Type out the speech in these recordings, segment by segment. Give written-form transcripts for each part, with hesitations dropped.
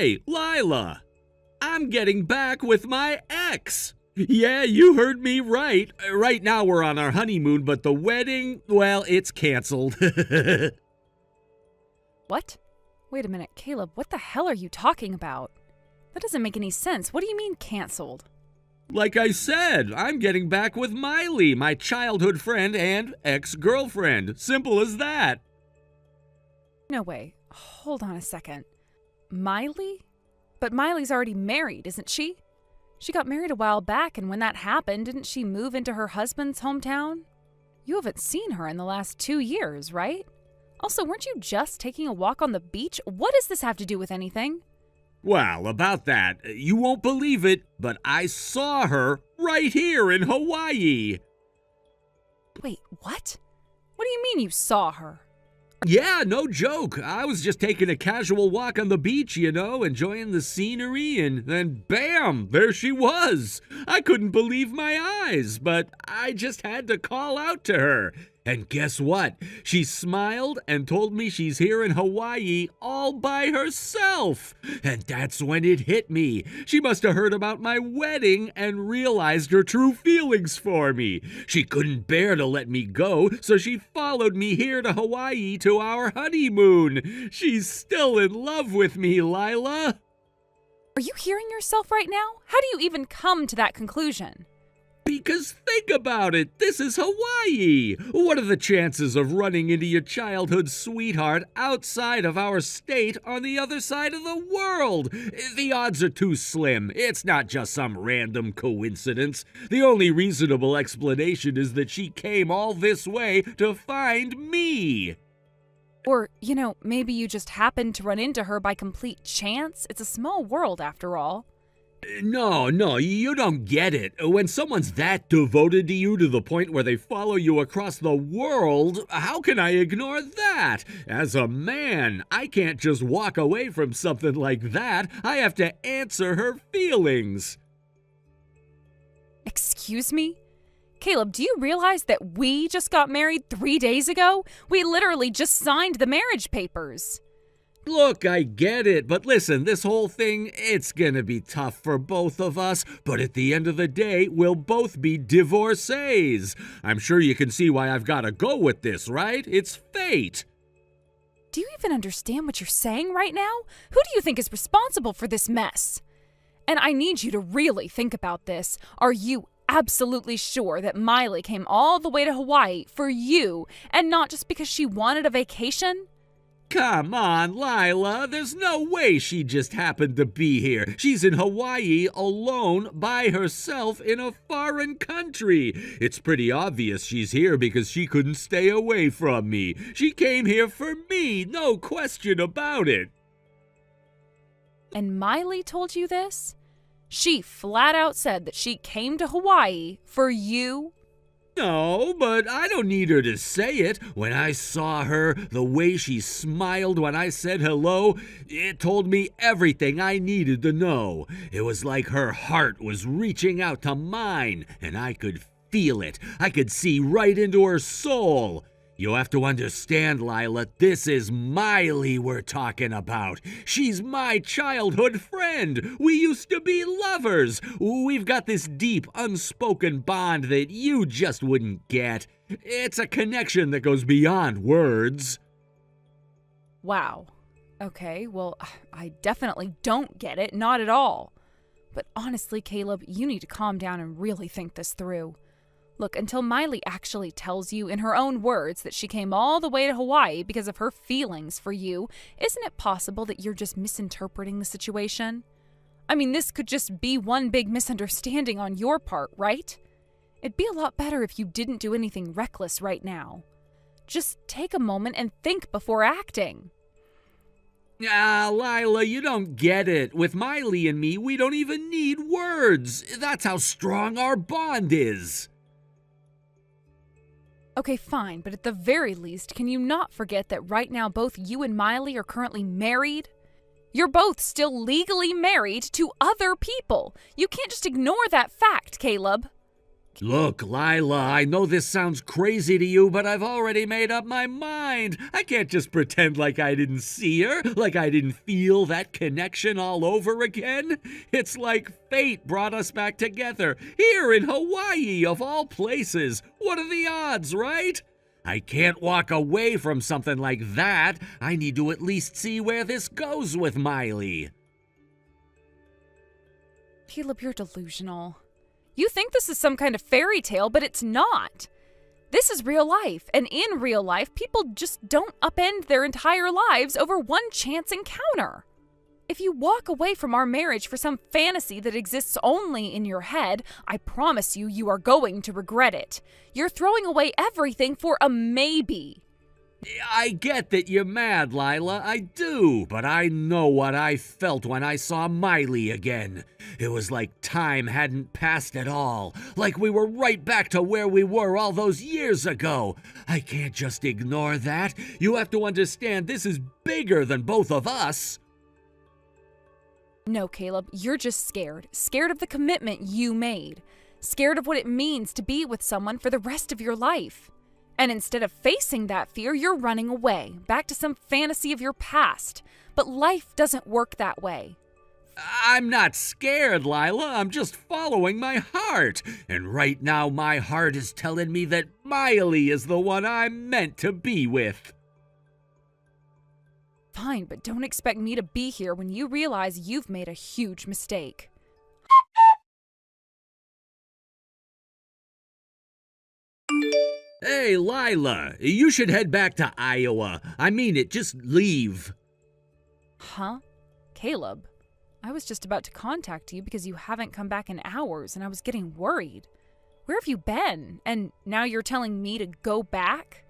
Hey, Lila! I'm getting back with my ex! Yeah, you heard me right. Right now we're on our honeymoon, but the wedding, well, it's canceled. What? Wait a minute, Caleb, what the hell are you talking about? That doesn't make any sense. What do you mean canceled? Like I said, I'm getting back with Miley, my childhood friend and ex-girlfriend. Simple as that. No way. Hold on a second. Miley? But Miley's already married, isn't she? She got married a while back, and when that happened, didn't she move into her husband's hometown? You haven't seen her in the last 2 years, right? Also, weren't you just taking a walk on the beach? What does this have to do with anything? Well, about that, you won't believe it, but I saw her right here in Hawaii. Wait, what? What do you mean you saw her? Yeah, no joke. I was just taking a casual walk on the beach, enjoying the scenery, and then bam, there she was. I couldn't believe my eyes, but I just had to call out to her. And guess what? She smiled and told me she's here in Hawaii all by herself. And that's when it hit me. She must have heard about my wedding and realized her true feelings for me. She couldn't bear to let me go, so she followed me here to Hawaii to our honeymoon. She's still in love with me, Lila. Are you hearing yourself right now? How do you even come to that conclusion? Because think about it, this is Hawaii. What are the chances of running into your childhood sweetheart outside of our state on the other side of the world? The odds are too slim. It's not just some random coincidence. The only reasonable explanation is that she came all this way to find me. Or, maybe you just happened to run into her by complete chance. It's a small world after all. No, you don't get it. When someone's that devoted to you to the point where they follow you across the world, how can I ignore that? As a man, I can't just walk away from something like that. I have to answer her feelings. Excuse me? Caleb, do you realize that we just got married 3 days ago? We literally just signed the marriage papers. Look, I get it, but listen, this whole thing, it's gonna be tough for both of us, but at the end of the day, we'll both be divorcees. I'm sure you can see why I've gotta go with this, right? It's fate. Do you even understand what you're saying right now? Who do you think is responsible for this mess? And I need you to really think about this. Are you absolutely sure that Miley came all the way to Hawaii for you and not just because she wanted a vacation? Come on, Lila, there's no way she just happened to be here. She's in Hawaii alone by herself in a foreign country. It's pretty obvious she's here because she couldn't stay away from me. She came here for me, no question about it. And Miley told you this? She flat out said that she came to Hawaii for you? No, but I don't need her to say it. When I saw her, the way she smiled when I said hello, it told me everything I needed to know. It was like her heart was reaching out to mine, and I could feel it. I could see right into her soul. You have to understand, Lila, this is Miley we're talking about. She's my childhood friend. We used to be lovers. We've got this deep, unspoken bond that you just wouldn't get. It's a connection that goes beyond words. Wow. Okay, well, I definitely don't get it, not at all. But honestly, Caleb, you need to calm down and really think this through. Look, until Miley actually tells you in her own words that she came all the way to Hawaii because of her feelings for you, isn't it possible that you're just misinterpreting the situation? I mean, this could just be one big misunderstanding on your part, right? It'd be a lot better if you didn't do anything reckless right now. Just take a moment and think before acting. Lila, you don't get it. With Miley and me, we don't even need words. That's how strong our bond is. Okay, fine, but at the very least, can you not forget that right now both you and Miley are currently married? You're both still legally married to other people. You can't just ignore that fact, Caleb. Look, Lila, I know this sounds crazy to you, but I've already made up my mind. I can't just pretend like I didn't see her, like I didn't feel that connection all over again. It's like fate brought us back together, here in Hawaii, of all places. What are the odds, right? I can't walk away from something like that. I need to at least see where this goes with Miley. Caleb, you're delusional. You think this is some kind of fairy tale, but it's not. This is real life, and in real life, people just don't upend their entire lives over one chance encounter. If you walk away from our marriage for some fantasy that exists only in your head, I promise you, you are going to regret it. You're throwing away everything for a maybe. I get that you're mad, Lila, I do, but I know what I felt when I saw Miley again. It was like time hadn't passed at all, like we were right back to where we were all those years ago. I can't just ignore that. You have to understand this is bigger than both of us. No, Caleb, you're just scared. Scared of the commitment you made. Scared of what it means to be with someone for the rest of your life. And instead of facing that fear, you're running away, back to some fantasy of your past. But life doesn't work that way. I'm not scared, Lila. I'm just following my heart. And right now, my heart is telling me that Miley is the one I'm meant to be with. Fine, but don't expect me to be here when you realize you've made a huge mistake. Hey, Lila, you should head back to Iowa. I mean it, just leave. Huh? Caleb, I was just about to contact you because you haven't come back in hours and I was getting worried. Where have you been? And now you're telling me to go back?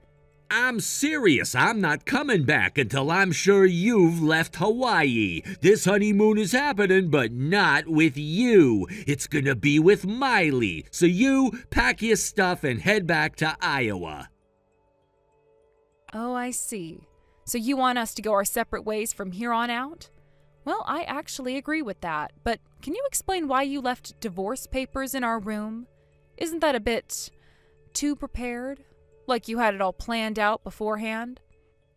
I'm serious. I'm not coming back until I'm sure you've left Hawaii. This honeymoon is happening, but not with you. It's gonna be with Miley. So you pack your stuff and head back to Iowa. Oh, I see. So you want us to go our separate ways from here on out? Well, I actually agree with that. But can you explain why you left divorce papers in our room? Isn't that a bit too prepared? Like you had it all planned out beforehand?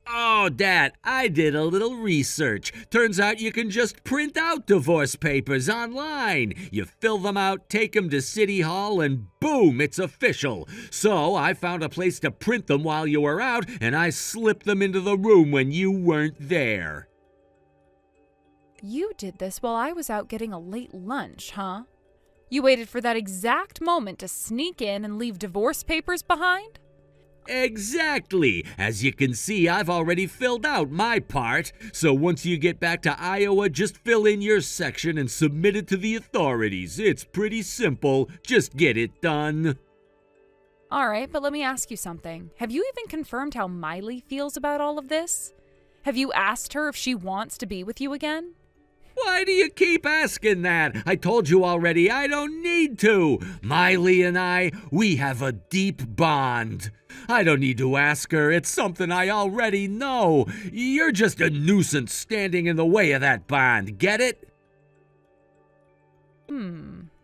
Oh, Dad, I did a little research. Turns out you can just print out divorce papers online. You fill them out, take them to City Hall, and boom, it's official. So I found a place to print them while you were out, and I slipped them into the room when you weren't there. You did this while I was out getting a late lunch, huh? You waited for that exact moment to sneak in and leave divorce papers behind? Exactly. As you can see, I've already filled out my part. So once you get back to Iowa, just fill in your section and submit it to the authorities. It's pretty simple. Just get it done. All right, but let me ask you something. Have you even confirmed how Miley feels about all of this? Have you asked her if she wants to be with you again? Why do you keep asking that? I told you already I don't need to. Miley and I, we have a deep bond. I don't need to ask her. It's something I already know. You're just a nuisance standing in the way of that bond. Get it?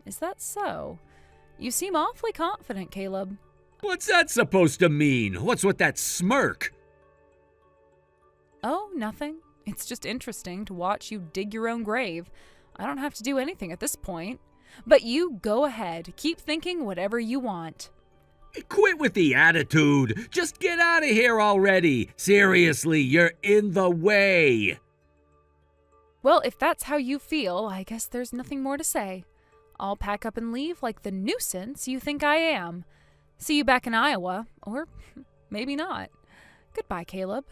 Is that so? You seem awfully confident, Caleb. What's that supposed to mean? What's with that smirk? Oh, nothing. It's just interesting to watch you dig your own grave. I don't have to do anything at this point. But you go ahead. Keep thinking whatever you want. Quit with the attitude. Just get out of here already. Seriously, you're in the way. Well, if that's how you feel, I guess there's nothing more to say. I'll pack up and leave like the nuisance you think I am. See you back in Iowa, or maybe not. Goodbye, Caleb.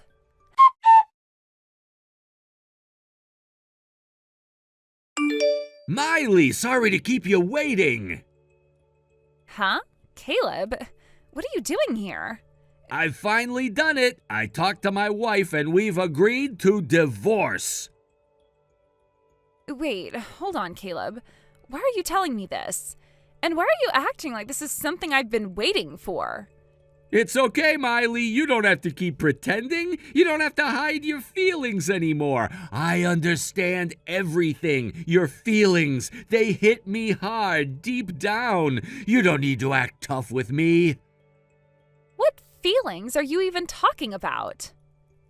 Miley, sorry to keep you waiting. Huh? Caleb? What are you doing here? I've finally done it. I talked to my wife and we've agreed to divorce. Wait, hold on, Caleb. Why are you telling me this? And why are you acting like this is something I've been waiting for? It's okay, Miley. You don't have to keep pretending. You don't have to hide your feelings anymore. I understand everything. Your feelings, they hit me hard, deep down. You don't need to act tough with me. What feelings are you even talking about?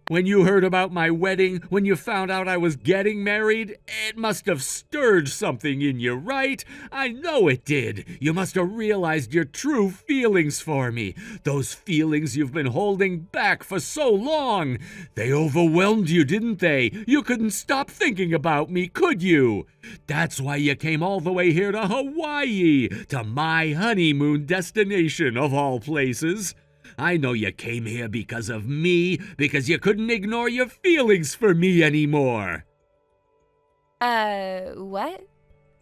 When you heard about my wedding, when you found out I was getting married, it must have stirred something in you, right? I know it did. You must have realized your true feelings for me. Those feelings you've been holding back for so long. They overwhelmed you, didn't they? You couldn't stop thinking about me, could you? That's why you came all the way here to Hawaii, to my honeymoon destination of all places. I know you came here because of me, because you couldn't ignore your feelings for me anymore. What?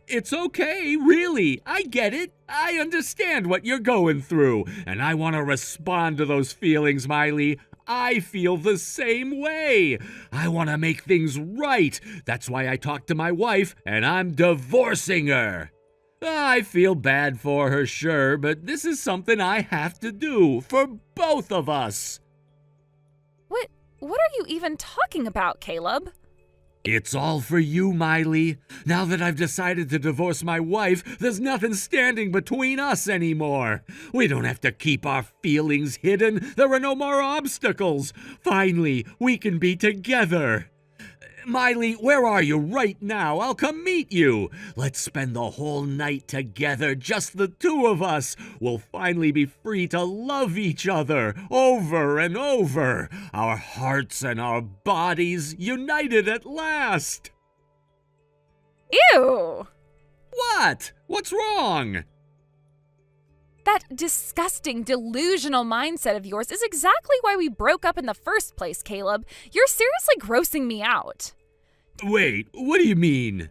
It's okay, really. I get it. I understand what you're going through, and I want to respond to those feelings, Miley. I feel the same way. I want to make things right. That's why I talked to my wife, and I'm divorcing her. I feel bad for her, sure, but this is something I have to do for both of us. What are you even talking about, Caleb? It's all for you, Miley. Now that I've decided to divorce my wife, there's nothing standing between us anymore. We don't have to keep our feelings hidden. There are no more obstacles. Finally, we can be together. Miley, where are you right now? I'll come meet you. Let's spend the whole night together, just the two of us. We'll finally be free to love each other over and over. Our hearts and our bodies united at last. Ew! What? What's wrong? That disgusting, delusional mindset of yours is exactly why we broke up in the first place, Caleb. You're seriously grossing me out. Wait, what do you mean?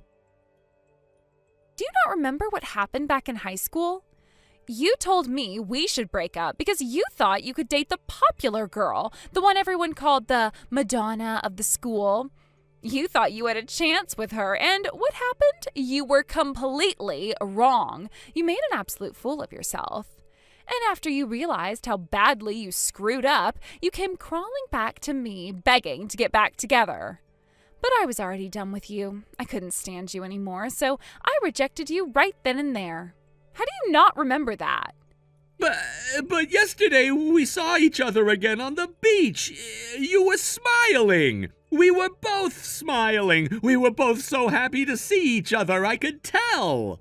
Do you not remember what happened back in high school? You told me we should break up because you thought you could date the popular girl, the one everyone called the Madonna of the school. You thought you had a chance with her, and what happened? You were completely wrong. You made an absolute fool of yourself. And after you realized how badly you screwed up, you came crawling back to me, begging to get back together. But I was already done with you. I couldn't stand you anymore, so I rejected you right then and there. How do you not remember that? But yesterday we saw each other again on the beach. You were smiling. We were both smiling. We were both so happy to see each other, I could tell.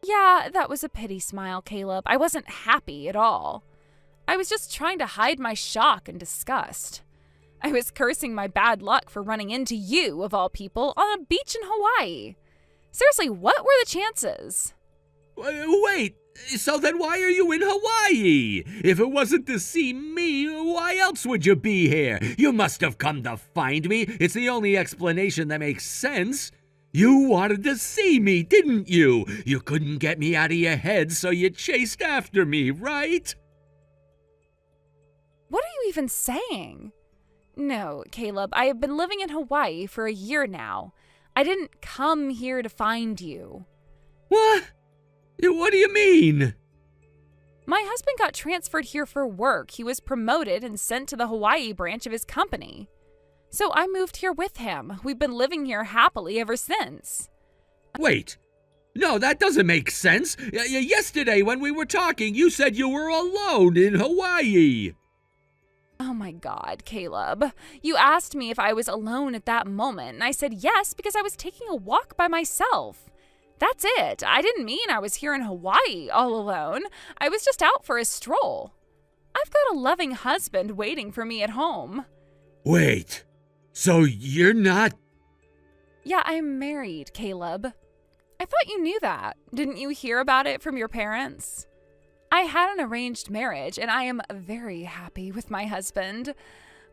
Yeah, that was a pity smile, Caleb. I wasn't happy at all. I was just trying to hide my shock and disgust. I was cursing my bad luck for running into you, of all people, on a beach in Hawaii. Seriously, what were the chances? Wait, so then why are you in Hawaii? If it wasn't to see me, why else would you be here? You must have come to find me. It's the only explanation that makes sense. You wanted to see me, didn't you? You couldn't get me out of your head, so you chased after me, right? What are you even saying? No, Caleb, I have been living in Hawaii for a year now. I didn't come here to find you. What? What do you mean? My husband got transferred here for work. He was promoted and sent to the Hawaii branch of his company. So I moved here with him. We've been living here happily ever since. Wait. No, that doesn't make sense. Yesterday when we were talking, you said you were alone in Hawaii. Oh my God, Caleb. You asked me if I was alone at that moment, and I said yes because I was taking a walk by myself. That's it. I didn't mean I was here in Hawaii all alone. I was just out for a stroll. I've got a loving husband waiting for me at home. Wait, so you're not... Yeah, I'm married, Caleb. I thought you knew that. Didn't you hear about it from your parents? I had an arranged marriage, and I am very happy with my husband.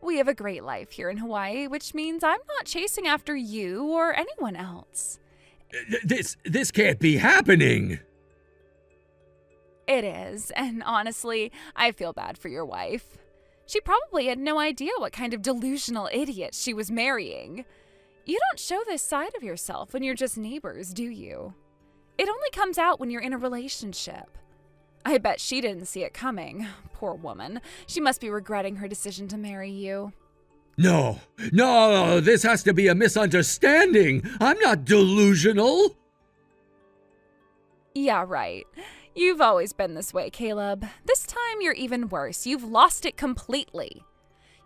We have a great life here in Hawaii, which means I'm not chasing after you or anyone else. This can't be happening. It is, and honestly, I feel bad for your wife. She probably had no idea what kind of delusional idiot she was marrying. You don't show this side of yourself when you're just neighbors, do you? It only comes out when you're in a relationship. I bet she didn't see it coming. Poor woman. She must be regretting her decision to marry you. No, this has to be a misunderstanding. I'm not delusional. Yeah, right. You've always been this way, Caleb. This time you're even worse. You've lost it completely.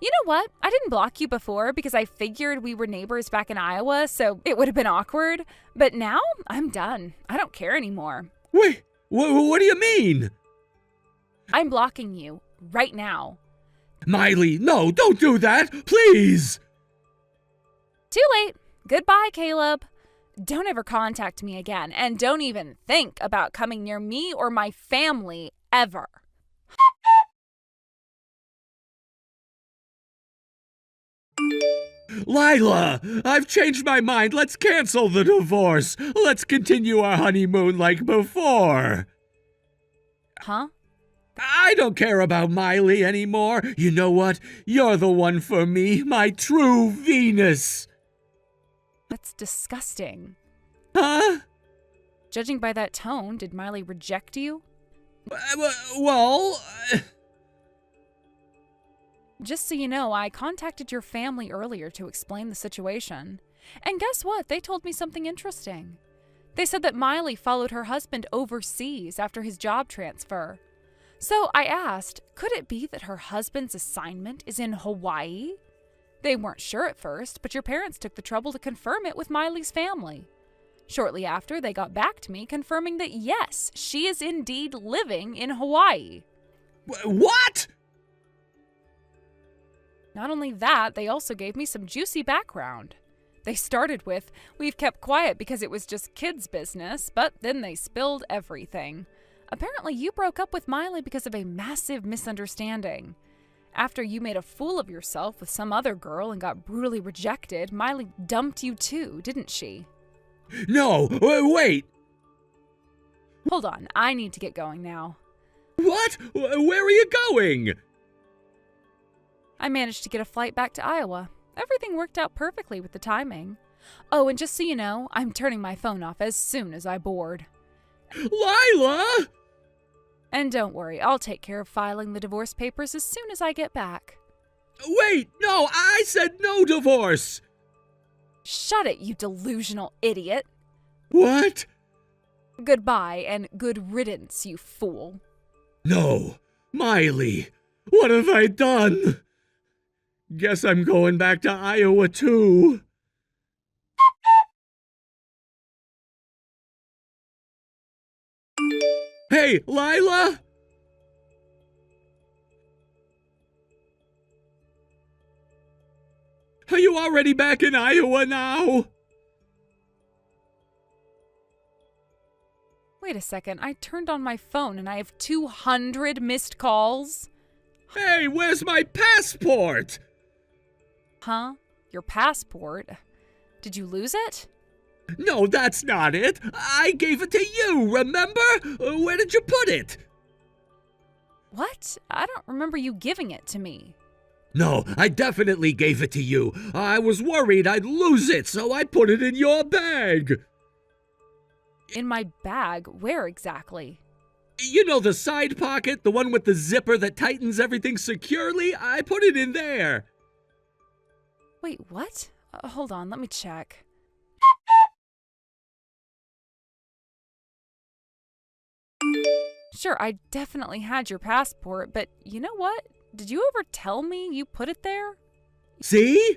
You know what? I didn't block you before because I figured we were neighbors back in Iowa, so it would have been awkward. But now, I'm done. I don't care anymore. Wait, what do you mean? I'm blocking you right now. Miley, no, don't do that, please! Too late. Goodbye, Caleb. Don't ever contact me again, and don't even think about coming near me or my family ever. Lila, I've changed my mind. Let's cancel the divorce. Let's continue our honeymoon like before. Huh? I don't care about Miley anymore. You know what? You're the one for me, my true Venus. That's disgusting. Huh? Judging by that tone, did Miley reject you? Well... Just so you know, I contacted your family earlier to explain the situation. And guess what? They told me something interesting. They said that Miley followed her husband overseas after his job transfer. So I asked, could it be that her husband's assignment is in Hawaii? They weren't sure at first, but your parents took the trouble to confirm it with Miley's family. Shortly after, they got back to me confirming that yes, she is indeed living in Hawaii. What? Not only that, they also gave me some juicy background. They started with, we've kept quiet because it was just kids' business, but then they spilled everything. Apparently, you broke up with Miley because of a massive misunderstanding. After you made a fool of yourself with some other girl and got brutally rejected, Miley dumped you too, didn't she? No, wait. Hold on, I need to get going now. What? Where are you going? I managed to get a flight back to Iowa. Everything worked out perfectly with the timing. Oh, and just so you know, I'm turning my phone off as soon as I board. Lila! And don't worry, I'll take care of filing the divorce papers as soon as I get back. Wait, no, I said no divorce! Shut it, you delusional idiot. What? Goodbye and good riddance, you fool. No, Miley, what have I done? Guess I'm going back to Iowa too. Hey, Lila! Are you already back in Iowa now? Wait a second, I turned on my phone and I have 200 missed calls? Hey, where's my passport? Huh? Your passport? Did you lose it? No, that's not it. I gave it to you, remember? Where did you put it? What? I don't remember you giving it to me. No, I definitely gave it to you. I was worried I'd lose it, so I put it in your bag. In my bag? Where exactly? You know the side pocket, the one with the zipper that tightens everything securely? I put it in there. Wait, what? Hold on, let me check. Sure, I definitely had your passport, but you know what? Did you ever tell me you put it there? See?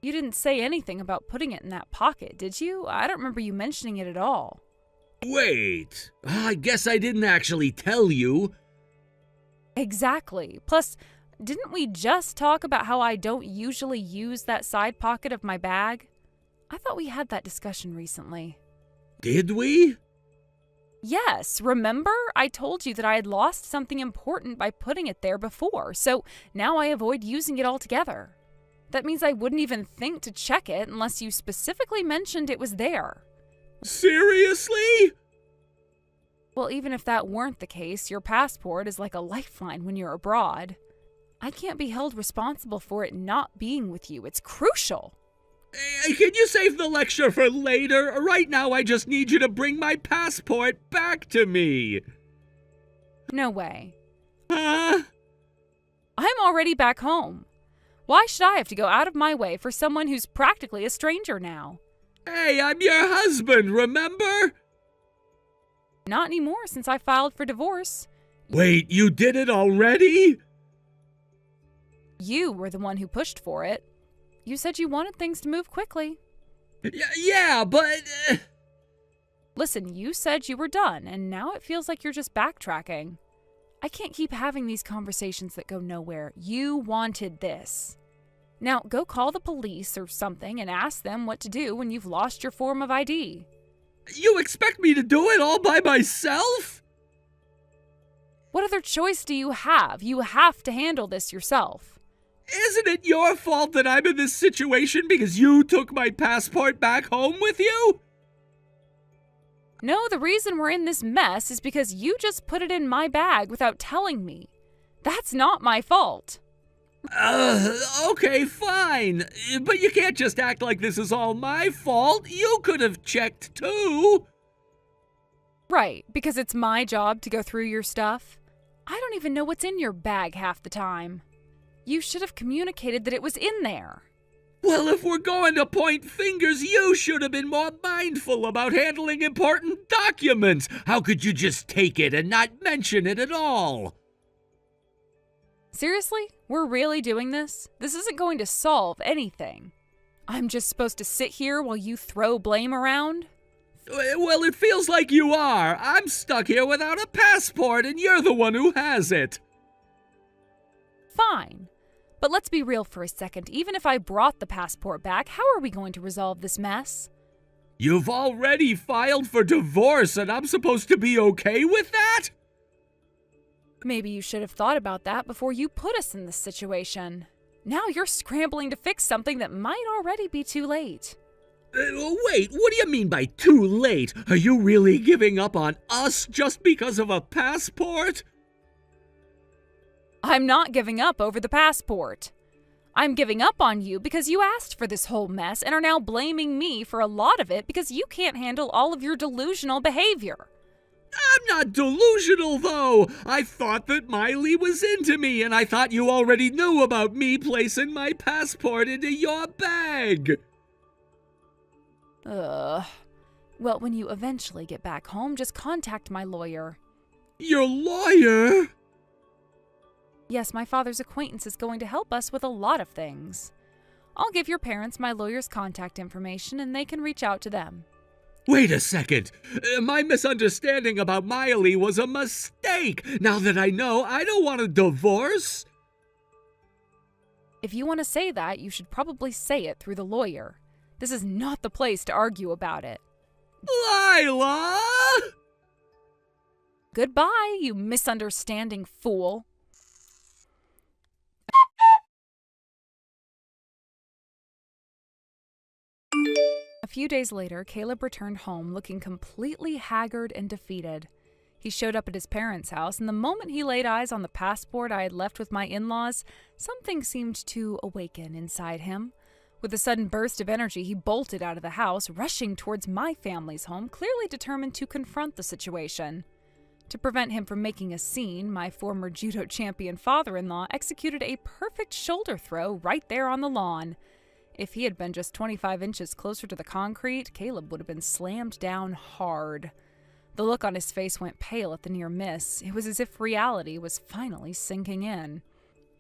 You didn't say anything about putting it in that pocket, did you? I don't remember you mentioning it at all. Wait, I guess I didn't actually tell you. Exactly. Plus, didn't we just talk about how I don't usually use that side pocket of my bag? I thought we had that discussion recently. Did we? Yes, remember? I told you that I had lost something important by putting it there before, so now I avoid using it altogether. That means I wouldn't even think to check it unless you specifically mentioned it was there. Seriously? Well, even if that weren't the case, your passport is like a lifeline when you're abroad. I can't be held responsible for it not being with you. It's crucial. Can you save the lecture for later? Right now, I just need you to bring my passport back to me. No way. Huh? I'm already back home. Why should I have to go out of my way for someone who's practically a stranger now? Hey, I'm your husband, remember? Not anymore since I filed for divorce. Wait, you did it already? You were the one who pushed for it. You said you wanted things to move quickly. Yeah, but... Listen, you said you were done, and now it feels like you're just backtracking. I can't keep having these conversations that go nowhere. You wanted this. Now, go call the police or something and ask them what to do when you've lost your form of ID. You expect me to do it all by myself? What other choice do you have? You have to handle this yourself. Isn't it your fault that I'm in this situation because you took my passport back home with you? No, the reason we're in this mess is because you just put it in my bag without telling me. That's not my fault. Okay, fine. But you can't just act like this is all my fault. You could have checked too. Right, because it's my job to go through your stuff. I don't even know what's in your bag half the time. You should have communicated that it was in there. Well, if we're going to point fingers, you should have been more mindful about handling important documents. How could you just take it and not mention it at all? Seriously? We're really doing this? This isn't going to solve anything. I'm just supposed to sit here while you throw blame around? Well, it feels like you are. I'm stuck here without a passport, and you're the one who has it. Fine. But let's be real for a second. Even if I brought the passport back, how are we going to resolve this mess? You've already filed for divorce, and I'm supposed to be okay with that? Maybe you should have thought about that before you put us in this situation. Now you're scrambling to fix something that might already be too late. Wait, what do you mean by too late? Are you really giving up on us just because of a passport? I'm not giving up over the passport. I'm giving up on you because you asked for this whole mess and are now blaming me for a lot of it because you can't handle all of your delusional behavior. I'm not delusional, though. I thought that Miley was into me, and I thought you already knew about me placing my passport into your bag. Well, when you eventually get back home, just contact my lawyer. Your lawyer? Yes, my father's acquaintance is going to help us with a lot of things. I'll give your parents my lawyer's contact information and they can reach out to them. Wait a second. My misunderstanding about Miley was a mistake. Now that I know, I don't want a divorce. If you want to say that, you should probably say it through the lawyer. This is not the place to argue about it. Lila! Goodbye, you misunderstanding fool. A few days later, Caleb returned home looking completely haggard and defeated. He showed up at his parents' house, and the moment he laid eyes on the passport I had left with my in-laws, something seemed to awaken inside him. With a sudden burst of energy, he bolted out of the house, rushing towards my family's home, clearly determined to confront the situation. To prevent him from making a scene, my former judo champion father-in-law executed a perfect shoulder throw right there on the lawn. If he had been just 25 inches closer to the concrete, Caleb would have been slammed down hard. The look on his face went pale at the near miss. It was as if reality was finally sinking in.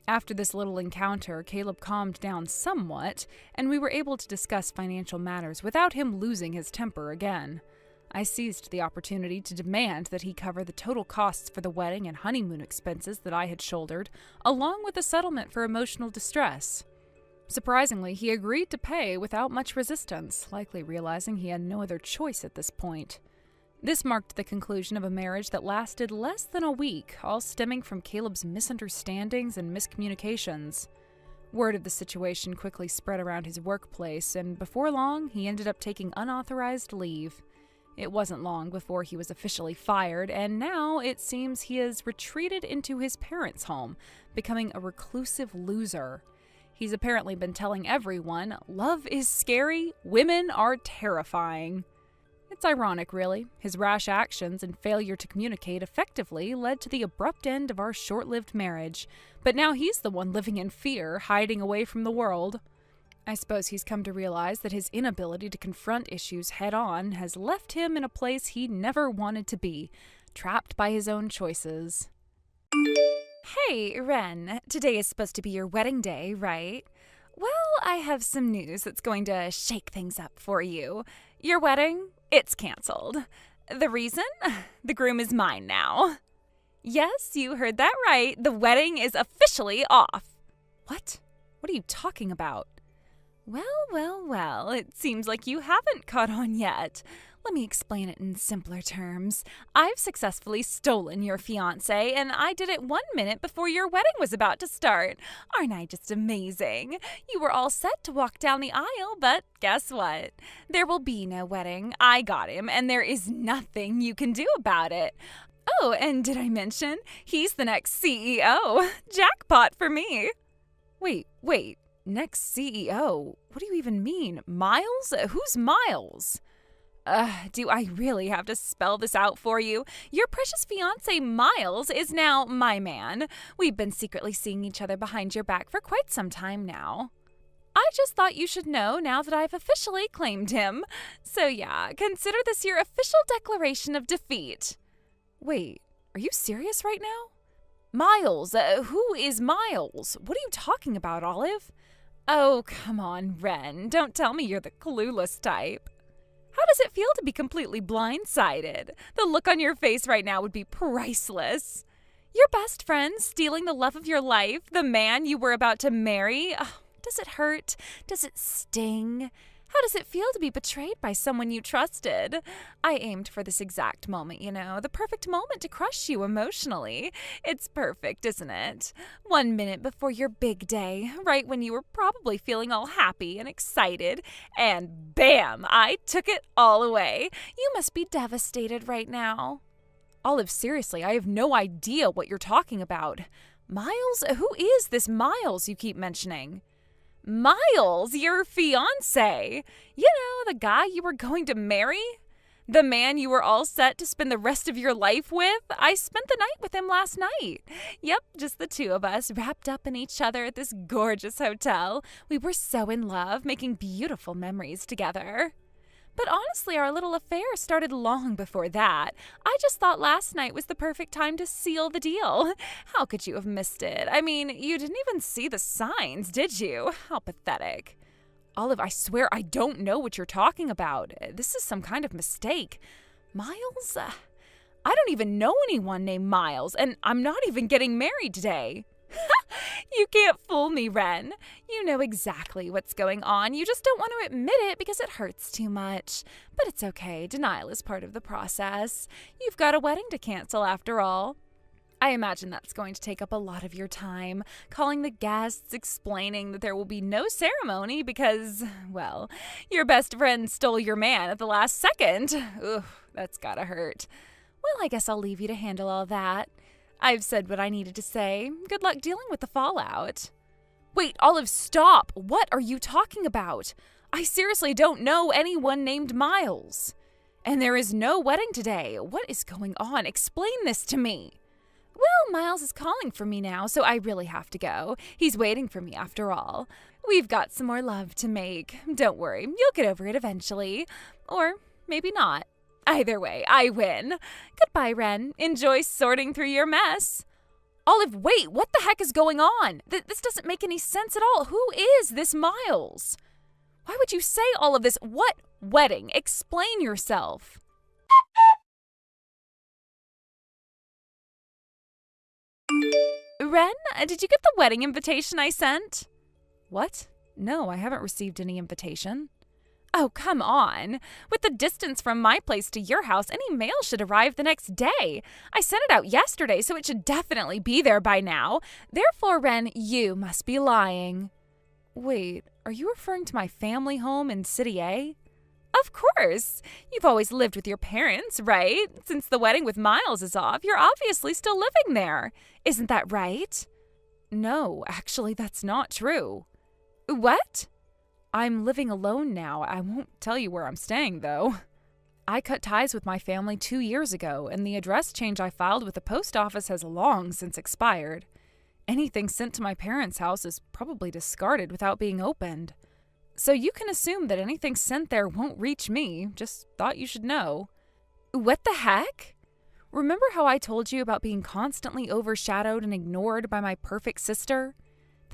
After this little encounter, Caleb calmed down somewhat, and we were able to discuss financial matters without him losing his temper again. I seized the opportunity to demand that he cover the total costs for the wedding and honeymoon expenses that I had shouldered, along with a settlement for emotional distress. Surprisingly, he agreed to pay without much resistance, likely realizing he had no other choice at this point. This marked the conclusion of a marriage that lasted less than a week, all stemming from Caleb's misunderstandings and miscommunications. Word of the situation quickly spread around his workplace, and before long, he ended up taking unauthorized leave. It wasn't long before he was officially fired, and now it seems he has retreated into his parents' home, becoming a reclusive loser. He's apparently been telling everyone, love is scary, women are terrifying. It's ironic, really. His rash actions and failure to communicate effectively led to the abrupt end of our short-lived marriage. But now he's the one living in fear, hiding away from the world. I suppose he's come to realize that his inability to confront issues head-on has left him in a place he never wanted to be, trapped by his own choices. Hey, Ren, today is supposed to be your wedding day, right? Well, I have some news that's going to shake things up for you. Your wedding? It's canceled. The reason? The groom is mine now. Yes, you heard that right. The wedding is officially off. What? What are you talking about? Well, it seems like you haven't caught on yet. Let me explain it in simpler terms. I've successfully stolen your fiancé, and I did it 1 minute before your wedding was about to start. Aren't I just amazing? You were all set to walk down the aisle, but guess what? There will be no wedding. I got him, and there is nothing you can do about it. Oh, and did I mention? He's the next CEO. Jackpot for me. Wait. Next CEO? What do you even mean? Miles? Who's Miles? Do I really have to spell this out for you? Your precious fiancé Miles is now my man. We've been secretly seeing each other behind your back for quite some time now. I just thought you should know now that I've officially claimed him. So yeah, consider this your official declaration of defeat. Wait, are you serious right now? Miles, who is Miles? What are you talking about, Olive? Oh, come on, Ren. Don't tell me you're the clueless type. How does it feel to be completely blindsided? The look on your face right now would be priceless. Your best friend stealing the love of your life, the man you were about to marry. Oh, does it hurt? Does it sting? How does it feel to be betrayed by someone you trusted? I aimed for this exact moment, the perfect moment to crush you emotionally. It's perfect, isn't it? 1 minute before your big day, right when you were probably feeling all happy and excited, and bam, I took it all away. You must be devastated right now. Olive, seriously, I have no idea what you're talking about. Miles? Who is this Miles you keep mentioning? Miles, your fiancé. The guy you were going to marry? The man you were all set to spend the rest of your life with? I spent the night with him last night. Yep, just the two of us, wrapped up in each other at this gorgeous hotel. We were so in love, making beautiful memories together. But honestly, our little affair started long before that. I just thought last night was the perfect time to seal the deal. How could you have missed it? I mean, you didn't even see the signs, did you? How pathetic. Olive, I swear I don't know what you're talking about. This is some kind of mistake. Miles? I don't even know anyone named Miles, and I'm not even getting married today. You can't fool me, Ren. You know exactly what's going on. You just don't want to admit it because it hurts too much. But it's okay. Denial is part of the process. You've got a wedding to cancel after all. I imagine that's going to take up a lot of your time, calling the guests, explaining that there will be no ceremony because, well, your best friend stole your man at the last second. Ugh, that's gotta hurt. Well, I guess I'll leave you to handle all that. I've said what I needed to say. Good luck dealing with the fallout. Wait, Olive, stop! What are you talking about? I seriously don't know anyone named Miles. And there is no wedding today. What is going on? Explain this to me. Well, Miles is calling for me now, so I really have to go. He's waiting for me after all. We've got some more love to make. Don't worry, you'll get over it eventually. Or maybe not. Either way, I win. Goodbye, Ren. Enjoy sorting through your mess. Olive, wait, what the heck is going on? This doesn't make any sense at all. Who is this Miles? Why would you say all of this? What wedding? Explain yourself. Ren, did you get the wedding invitation I sent? What? No, I haven't received any invitation. Oh, come on. With the distance from my place to your house, any mail should arrive the next day. I sent it out yesterday, so it should definitely be there by now. Therefore, Ren, you must be lying. Wait, are you referring to my family home in City A? Of course. You've always lived with your parents, right? Since the wedding with Miles is off, you're obviously still living there. Isn't that right? No, actually, that's not true. What? I'm living alone now. I won't tell you where I'm staying, though. I cut ties with my family 2 years ago, and the address change I filed with the post office has long since expired. Anything sent to my parents' house is probably discarded without being opened. So you can assume that anything sent there won't reach me. Just thought you should know. What the heck? Remember how I told you about being constantly overshadowed and ignored by my perfect sister?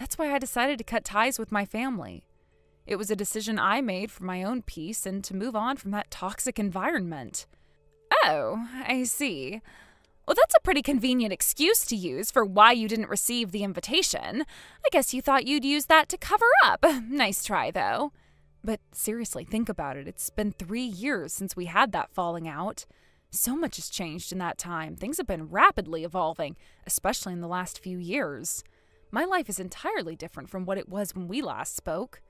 That's why I decided to cut ties with my family. It was a decision I made for my own peace and to move on from that toxic environment. Oh, I see. Well, that's a pretty convenient excuse to use for why you didn't receive the invitation. I guess you thought you'd use that to cover up. Nice try, though. But seriously, think about it. It's been 3 years since we had that falling out. So much has changed in that time. Things have been rapidly evolving, especially in the last few years. My life is entirely different from what it was when we last spoke.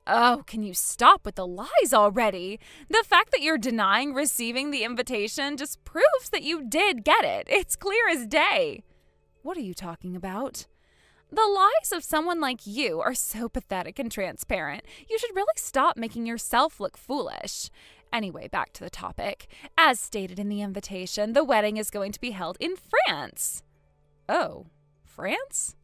Oh, can you stop with the lies already? The fact that you're denying receiving the invitation just proves that you did get it. It's clear as day. What are you talking about? The lies of someone like you are so pathetic and transparent. You should really stop making yourself look foolish. Anyway, back to the topic. As stated in the invitation, the wedding is going to be held in France. Oh, France?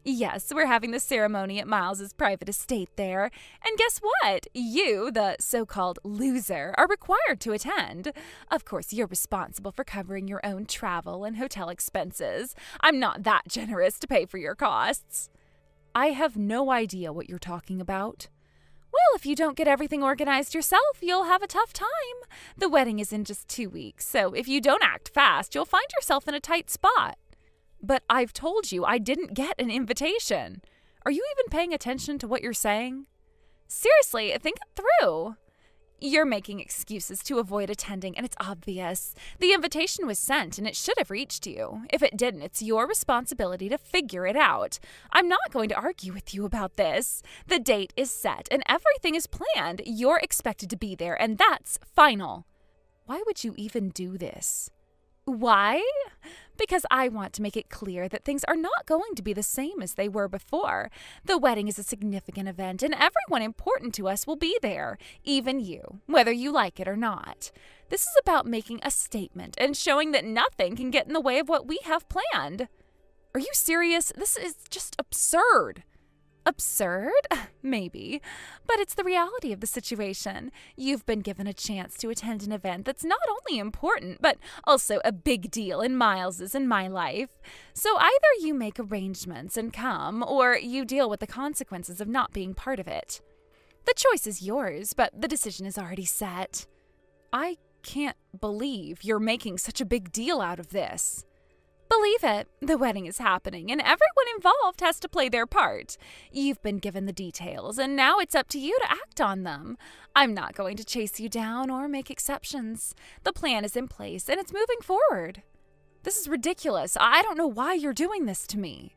Yes, we're having the ceremony at Miles's private estate there. And guess what? You, the so-called loser, are required to attend. Of course, you're responsible for covering your own travel and hotel expenses. I'm not that generous to pay for your costs. I have no idea what you're talking about. Well, if you don't get everything organized yourself, you'll have a tough time. The wedding is in just 2 weeks, so if you don't act fast, you'll find yourself in a tight spot. But I've told you I didn't get an invitation. Are you even paying attention to what you're saying? Seriously, think it through. You're making excuses to avoid attending, and it's obvious. The invitation was sent, and it should have reached you. If it didn't, it's your responsibility to figure it out. I'm not going to argue with you about this. The date is set, and everything is planned. You're expected to be there, and that's final. Why would you even do this? Why? Because I want to make it clear that things are not going to be the same as they were before. The wedding is a significant event, and everyone important to us will be there, even you, whether you like it or not. This is about making a statement and showing that nothing can get in the way of what we have planned. Are you serious? This is just absurd. Absurd? Maybe. But it's the reality of the situation. You've been given a chance to attend an event that's not only important, but also a big deal in Miles's and my life. So either you make arrangements and come, or you deal with the consequences of not being part of it. The choice is yours, but the decision is already set. I can't believe you're making such a big deal out of this. Believe it, the wedding is happening, and everyone involved has to play their part. You've been given the details, and now it's up to you to act on them. I'm not going to chase you down or make exceptions. The plan is in place, and it's moving forward. This is ridiculous. I don't know why you're doing this to me.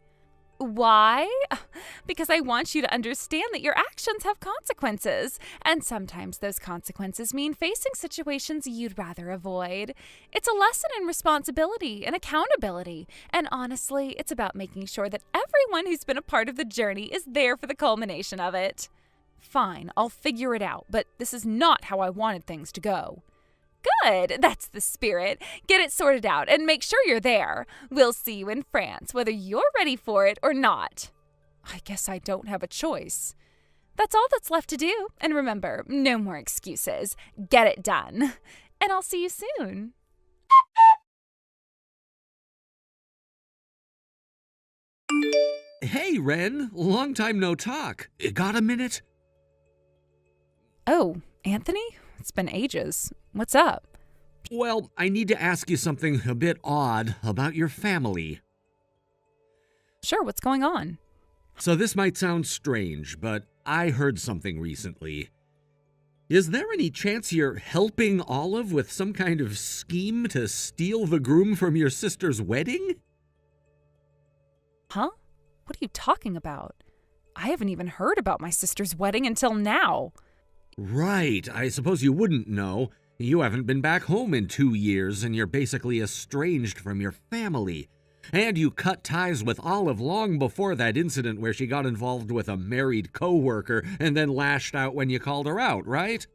Why? Because I want you to understand that your actions have consequences, and sometimes those consequences mean facing situations you'd rather avoid. It's a lesson in responsibility and accountability, and honestly, it's about making sure that everyone who's been a part of the journey is there for the culmination of it. Fine, I'll figure it out, but this is not how I wanted things to go. Good, that's the spirit. Get it sorted out and make sure you're there. We'll see you in France, whether you're ready for it or not. I guess I don't have a choice. That's all that's left to do. And remember, no more excuses. Get it done. And I'll see you soon. Hey, Ren. Long time no talk. Got a minute? Oh, Anthony? It's been ages. What's up? Well, I need to ask you something a bit odd about your family. Sure, what's going on? So this might sound strange, but I heard something recently. Is there any chance you're helping Olive with some kind of scheme to steal the groom from your sister's wedding? Huh? What are you talking about? I haven't even heard about my sister's wedding until now. Right, I suppose you wouldn't know. You haven't been back home in 2 years, and you're basically estranged from your family. And you cut ties with Olive long before that incident where she got involved with a married coworker and then lashed out when you called her out, right?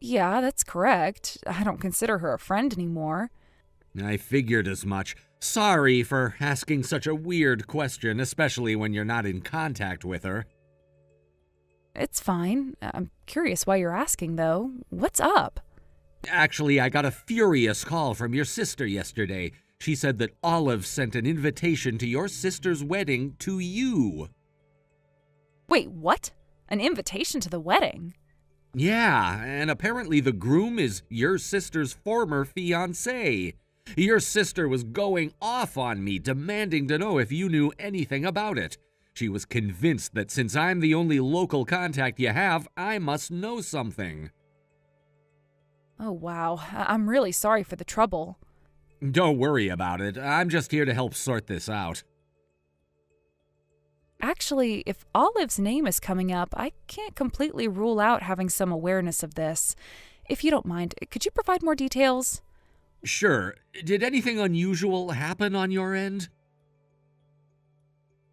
Yeah, that's correct. I don't consider her a friend anymore. I figured as much. Sorry for asking such a weird question, especially when you're not in contact with her. It's fine. I'm curious why you're asking, though. What's up? Actually, I got a furious call from your sister yesterday. She said that Olive sent an invitation to your sister's wedding to you. Wait, what? An invitation to the wedding? Yeah, and apparently the groom is your sister's former fiancé. Your sister was going off on me, demanding to know if you knew anything about it. She was convinced that since I'm the only local contact you have, I must know something. Oh, wow. I'm really sorry for the trouble. Don't worry about it. I'm just here to help sort this out. Actually, if Olive's name is coming up, I can't completely rule out having some awareness of this. If you don't mind, could you provide more details? Sure. Did anything unusual happen on your end?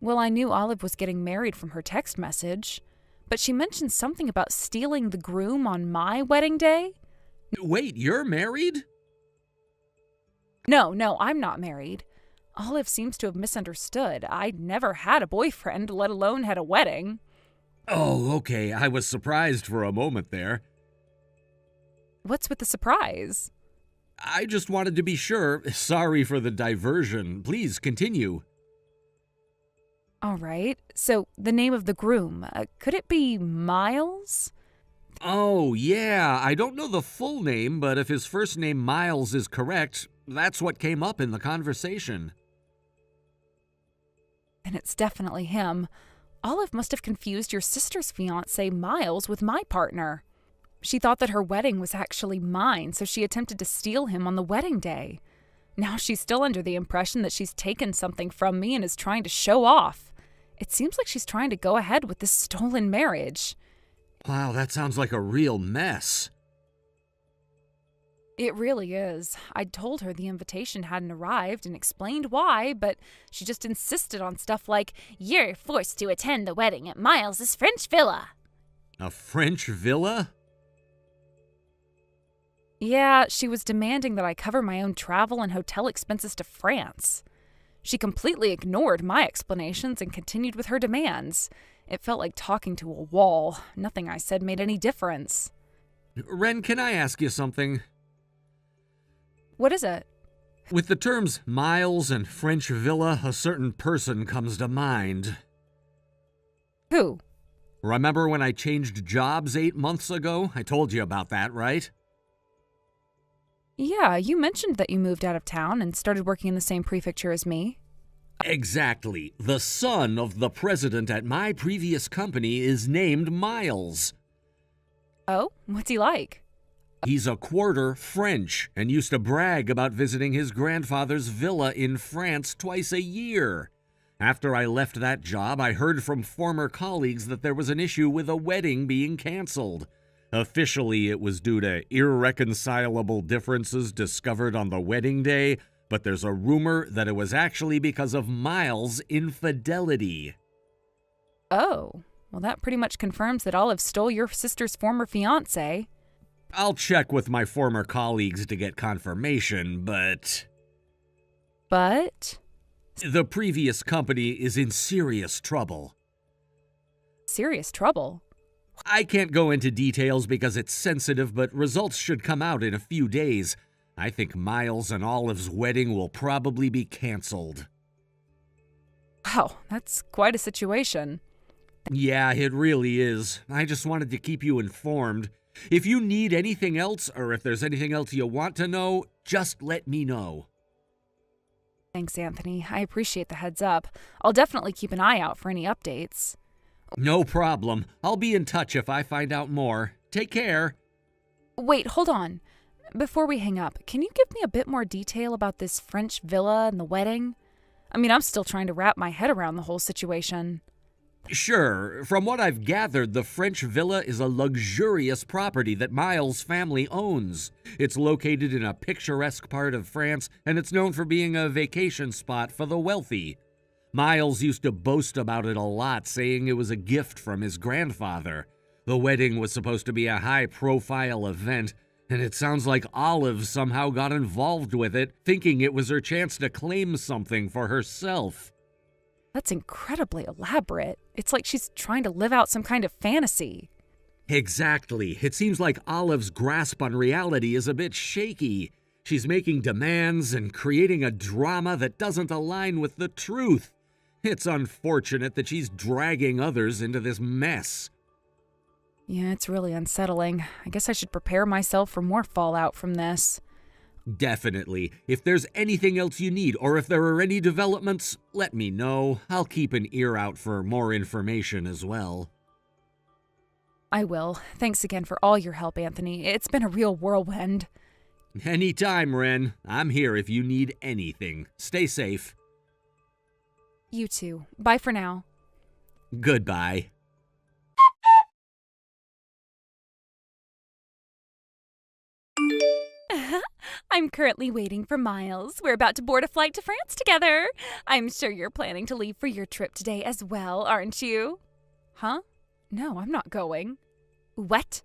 Well, I knew Olive was getting married from her text message, but she mentioned something about stealing the groom on my wedding day. Wait, you're married? No, I'm not married. Olive seems to have misunderstood. I never had a boyfriend, let alone had a wedding. Oh, okay. I was surprised for a moment there. What's with the surprise? I just wanted to be sure. Sorry for the diversion. Please continue. All right. So, the name of the groom, could it be Miles? Oh, yeah. I don't know the full name, but if his first name Miles is correct, that's what came up in the conversation. Then it's definitely him. Olive must have confused your sister's fiancé, Miles, with my partner. She thought that her wedding was actually mine, so she attempted to steal him on the wedding day. Now she's still under the impression that she's taken something from me and is trying to show off. It seems like she's trying to go ahead with this stolen marriage. Wow, that sounds like a real mess. It really is. I told her the invitation hadn't arrived and explained why, but she just insisted on stuff like, "You're forced to attend the wedding at Miles's French villa." A French villa? Yeah, she was demanding that I cover my own travel and hotel expenses to France. She completely ignored my explanations and continued with her demands. It felt like talking to a wall. Nothing I said made any difference. Ren, can I ask you something? What is it? With the terms Miles and French villa, a certain person comes to mind. Who? Remember when I changed jobs 8 months ago? I told you about that, right? Yeah, you mentioned that you moved out of town and started working in the same prefecture as me. Exactly. The son of the president at my previous company is named Miles. Oh, what's he like? He's a quarter French and used to brag about visiting his grandfather's villa in France twice a year. After I left that job, I heard from former colleagues that there was an issue with a wedding being canceled. Officially, it was due to irreconcilable differences discovered on the wedding day, but there's a rumor that it was actually because of Miles' infidelity. Oh, well, that pretty much confirms that Olive stole your sister's former fiancé. I'll check with my former colleagues to get confirmation, but But? the previous company is in serious trouble. Serious trouble. I can't go into details because it's sensitive, but results should come out in a few days. I think Miles and Olive's wedding will probably be canceled. Wow, that's quite a situation. Yeah, it really is. I just wanted to keep you informed. If you need anything else, or if there's anything else you want to know, just let me know. Thanks, Anthony. I appreciate the heads up. I'll definitely keep an eye out for any updates. No problem. I'll be in touch if I find out more. Take care. Wait, hold on. Before we hang up, can you give me a bit more detail about this French villa and the wedding? I mean, I'm still trying to wrap my head around the whole situation. Sure. From what I've gathered, the French villa is a luxurious property that Miles' family owns. It's located in a picturesque part of France, and it's known for being a vacation spot for the wealthy. Miles used to boast about it a lot, saying it was a gift from his grandfather. The wedding was supposed to be a high-profile event, and it sounds like Olive somehow got involved with it, thinking it was her chance to claim something for herself. That's incredibly elaborate. It's like she's trying to live out some kind of fantasy. Exactly. It seems like Olive's grasp on reality is a bit shaky. She's making demands and creating a drama that doesn't align with the truth. It's unfortunate that she's dragging others into this mess. Yeah, it's really unsettling. I guess I should prepare myself for more fallout from this. Definitely. If there's anything else you need, or if there are any developments, let me know. I'll keep an ear out for more information as well. I will. Thanks again for all your help, Anthony. It's been a real whirlwind. Anytime, Ren. I'm here if you need anything. Stay safe. You too. Bye for now. Goodbye. I'm currently waiting for Miles. We're about to board a flight to France together. I'm sure you're planning to leave for your trip today as well, aren't you? Huh? No, I'm not going. What?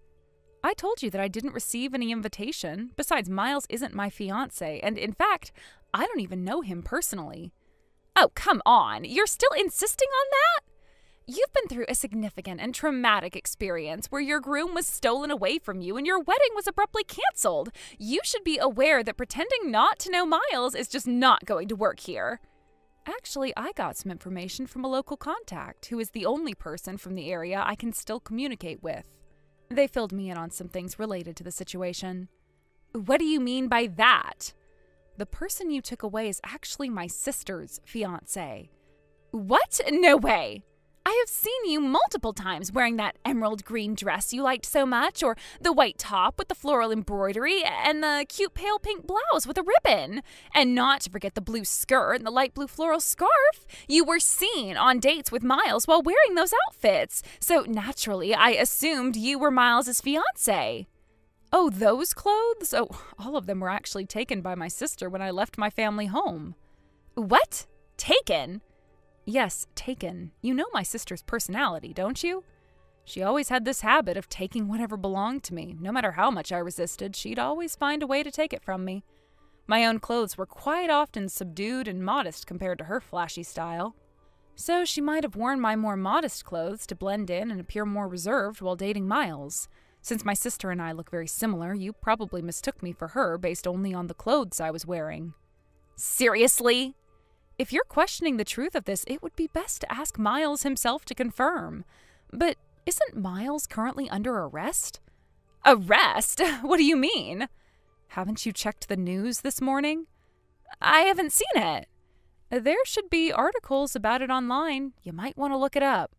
I told you that I didn't receive any invitation. Besides, Miles isn't my fiancé, and in fact, I don't even know him personally. Oh, come on. You're still insisting on that? You've been through a significant and traumatic experience where your groom was stolen away from you and your wedding was abruptly canceled. You should be aware that pretending not to know Miles is just not going to work here. Actually, I got some information from a local contact who is the only person from the area I can still communicate with. They filled me in on some things related to the situation. What do you mean by that? The person you took away is actually my sister's fiancé. What? No way! I have seen you multiple times wearing that emerald green dress you liked so much, or the white top with the floral embroidery, and the cute pale pink blouse with a ribbon. And not to forget the blue skirt and the light blue floral scarf. You were seen on dates with Miles while wearing those outfits, so naturally I assumed you were Miles's fiancé. Oh, those clothes? Oh, all of them were actually taken by my sister when I left my family home. What? Taken? Yes, taken. You know my sister's personality, don't you? She always had this habit of taking whatever belonged to me. No matter how much I resisted, she'd always find a way to take it from me. My own clothes were quite often subdued and modest compared to her flashy style. So she might have worn my more modest clothes to blend in and appear more reserved while dating Miles. Since my sister and I look very similar, you probably mistook me for her based only on the clothes I was wearing. Seriously? If you're questioning the truth of this, it would be best to ask Miles himself to confirm. But isn't Miles currently under arrest? Arrest? What do you mean? Haven't you checked the news this morning? I haven't seen it. There should be articles about it online. You might want to look it up.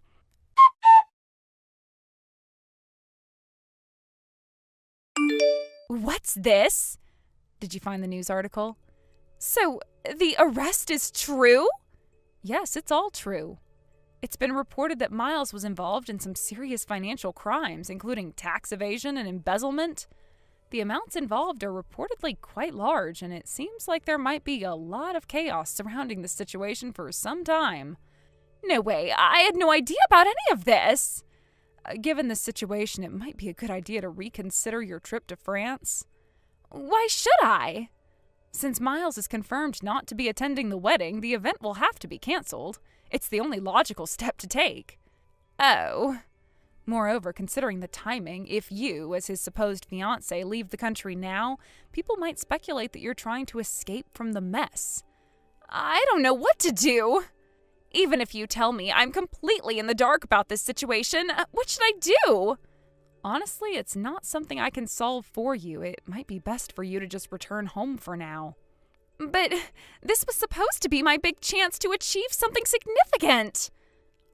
What's this? Did you find the news article? So, the arrest is true? Yes, it's all true. It's been reported that Miles was involved in some serious financial crimes, including tax evasion and embezzlement. The amounts involved are reportedly quite large, and it seems like there might be a lot of chaos surrounding this situation for some time. No way, I had no idea about any of this. Given the situation, it might be a good idea to reconsider your trip to France. Why should I? Since Miles is confirmed not to be attending the wedding, the event will have to be canceled. It's the only logical step to take. Oh. Moreover, considering the timing, if you, as his supposed fiancé, leave the country now, people might speculate that you're trying to escape from the mess. I don't know what to do. Even if you tell me I'm completely in the dark about this situation, what should I do? Honestly, it's not something I can solve for you. It might be best for you to just return home for now. But this was supposed to be my big chance to achieve something significant.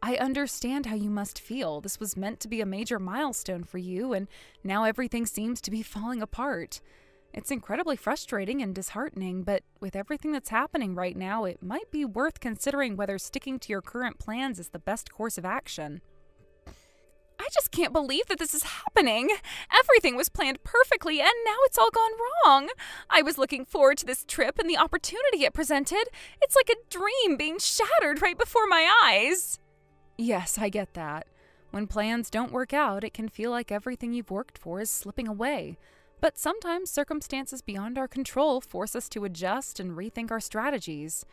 I understand how you must feel. This was meant to be a major milestone for you, and now everything seems to be falling apart. It's incredibly frustrating and disheartening, but with everything that's happening right now, it might be worth considering whether sticking to your current plans is the best course of action. I just can't believe that this is happening. Everything was planned perfectly, and now it's all gone wrong. I was looking forward to this trip and the opportunity it presented. It's like a dream being shattered right before my eyes. Yes, I get that. When plans don't work out, it can feel like everything you've worked for is slipping away. But sometimes circumstances beyond our control force us to adjust and rethink our strategies.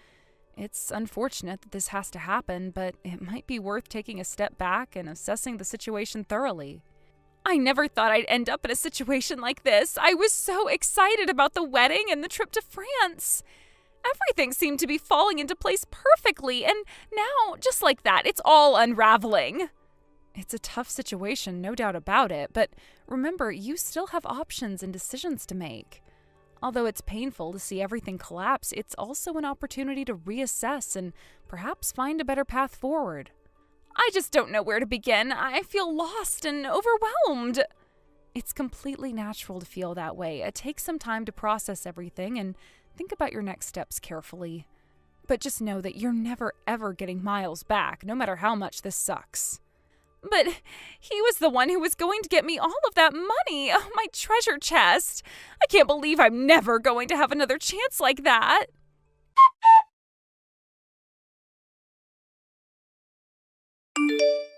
It's unfortunate that this has to happen, but it might be worth taking a step back and assessing the situation thoroughly. I never thought I'd end up in a situation like this. I was so excited about the wedding and the trip to France. Everything seemed to be falling into place perfectly, and now, just like that, it's all unraveling. It's a tough situation, no doubt about it, but remember, you still have options and decisions to make. Although it's painful to see everything collapse, it's also an opportunity to reassess and perhaps find a better path forward. I just don't know where to begin. I feel lost and overwhelmed. It's completely natural to feel that way. Take some time to process everything and think about your next steps carefully. But just know that you're never ever getting Miles back, no matter how much this sucks. But he was the one who was going to get me all of that money, my treasure chest. I can't believe I'm never going to have another chance like that.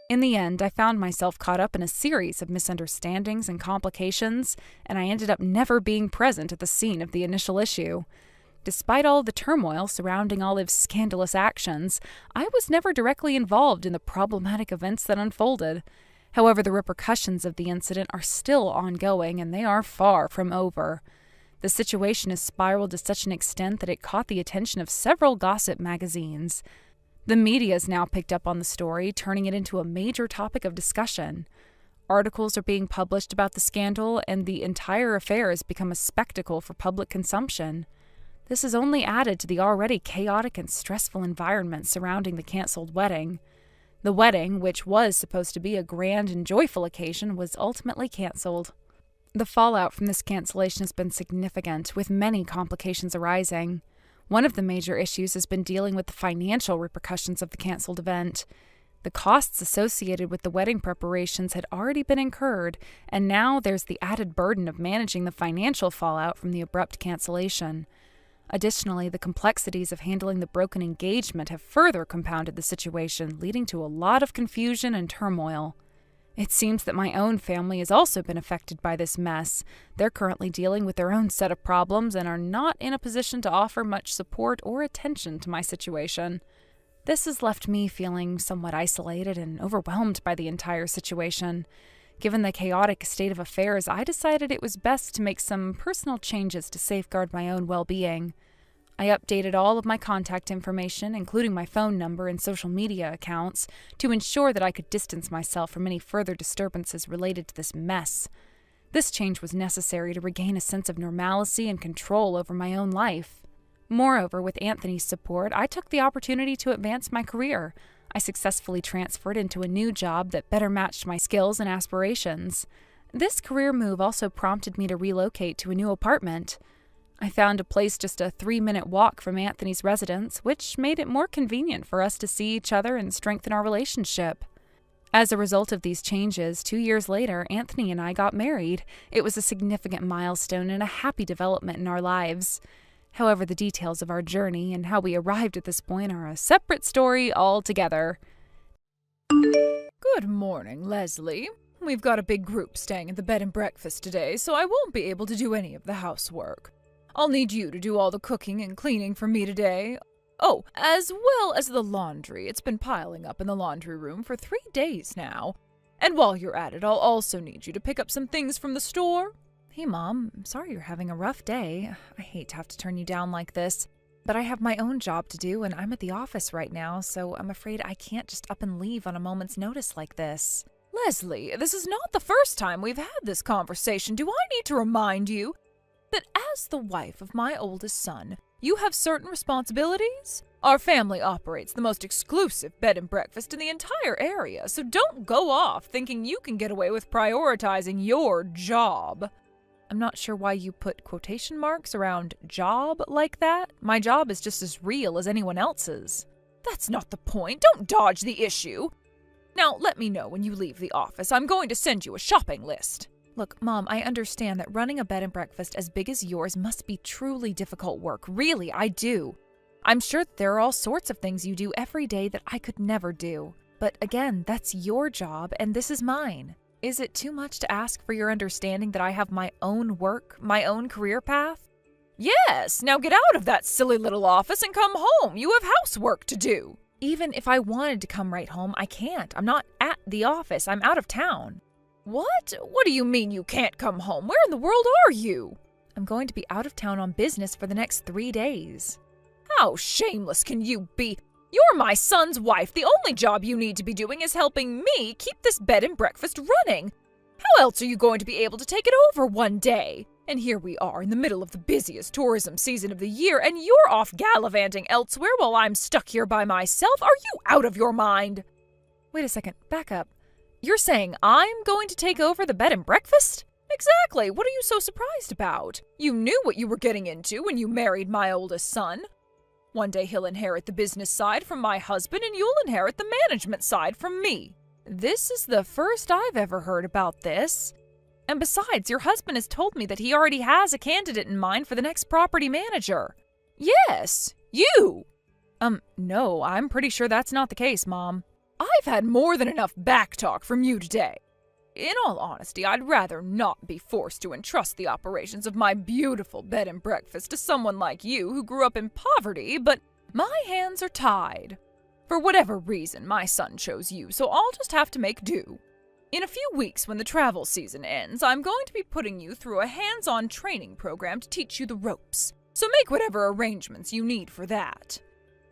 In the end, I found myself caught up in a series of misunderstandings and complications, and I ended up never being present at the scene of the initial issue. Despite all the turmoil surrounding Olive's scandalous actions, I was never directly involved in the problematic events that unfolded. However, the repercussions of the incident are still ongoing, and they are far from over. The situation has spiraled to such an extent that it caught the attention of several gossip magazines. The media has now picked up on the story, turning it into a major topic of discussion. Articles are being published about the scandal, and the entire affair has become a spectacle for public consumption. This has only added to the already chaotic and stressful environment surrounding the canceled wedding. The wedding, which was supposed to be a grand and joyful occasion, was ultimately canceled. The fallout from this cancellation has been significant, with many complications arising. One of the major issues has been dealing with the financial repercussions of the canceled event. The costs associated with the wedding preparations had already been incurred, and now there's the added burden of managing the financial fallout from the abrupt cancellation. Additionally, the complexities of handling the broken engagement have further compounded the situation, leading to a lot of confusion and turmoil. It seems that my own family has also been affected by this mess. They're currently dealing with their own set of problems and are not in a position to offer much support or attention to my situation. This has left me feeling somewhat isolated and overwhelmed by the entire situation. Given the chaotic state of affairs, I decided it was best to make some personal changes to safeguard my own well-being. I updated all of my contact information, including my phone number and social media accounts, to ensure that I could distance myself from any further disturbances related to this mess. This change was necessary to regain a sense of normalcy and control over my own life. Moreover, with Anthony's support, I took the opportunity to advance my career. I successfully transferred into a new job that better matched my skills and aspirations. This career move also prompted me to relocate to a new apartment. I found a place just a 3-minute walk from Anthony's residence, which made it more convenient for us to see each other and strengthen our relationship. As a result of these changes, 2 years later, Anthony and I got married. It was a significant milestone and a happy development in our lives. However, the details of our journey and how we arrived at this point are a separate story altogether. Good morning, Leslie. We've got a big group staying at the bed and breakfast today, so I won't be able to do any of the housework. I'll need you to do all the cooking and cleaning for me today. Oh, as well as the laundry. It's been piling up in the laundry room for 3 days now. And while you're at it, I'll also need you to pick up some things from the store. Hey, Mom, I'm sorry you're having a rough day. I hate to have to turn you down like this, but I have my own job to do and I'm at the office right now, so I'm afraid I can't just up and leave on a moment's notice like this. Leslie, this is not the first time we've had this conversation. Do I need to remind you that as the wife of my oldest son, you have certain responsibilities? Our family operates the most exclusive bed and breakfast in the entire area, so don't go off thinking you can get away with prioritizing your job. I'm not sure why you put quotation marks around job like that. My job is just as real as anyone else's. That's not the point. Don't dodge the issue. Now, let me know when you leave the office. I'm going to send you a shopping list. Look, Mom, I understand that running a bed and breakfast as big as yours must be truly difficult work. Really, I do. I'm sure that there are all sorts of things you do every day that I could never do. But again, that's your job and this is mine. Is it too much to ask for your understanding that I have my own work, my own career path? Yes, now get out of that silly little office and come home. You have housework to do. Even if I wanted to come right home, I can't. I'm not at the office. I'm out of town. What? What do you mean you can't come home? Where in the world are you? I'm going to be out of town on business for the next 3 days. How shameless can you be? You're my son's wife. The only job you need to be doing is helping me keep this bed and breakfast running. How else are you going to be able to take it over one day? And here we are in the middle of the busiest tourism season of the year, and you're off gallivanting elsewhere while I'm stuck here by myself. Are you out of your mind? Wait a second, back up. You're saying I'm going to take over the bed and breakfast? Exactly. What are you so surprised about? You knew what you were getting into when you married my oldest son. One day he'll inherit the business side from my husband, and you'll inherit the management side from me. This is the first I've ever heard about this. And besides, your husband has told me that he already has a candidate in mind for the next property manager. Yes, you! No, I'm pretty sure that's not the case, Mom. I've had more than enough backtalk from you today. In all honesty, I'd rather not be forced to entrust the operations of my beautiful bed and breakfast to someone like you who grew up in poverty, but my hands are tied. For whatever reason, my son chose you, so I'll just have to make do. In a few weeks, when the travel season ends, I'm going to be putting you through a hands-on training program to teach you the ropes. So make whatever arrangements you need for that.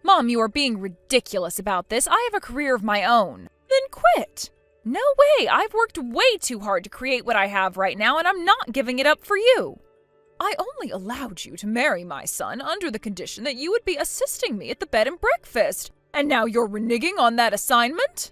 Mom, you are being ridiculous about this. I have a career of my own. Then quit. No way. I've worked way too hard to create what I have right now, and I'm not giving it up for you. I only allowed you to marry my son under the condition that you would be assisting me at the bed and breakfast. And now you're reneging on that assignment?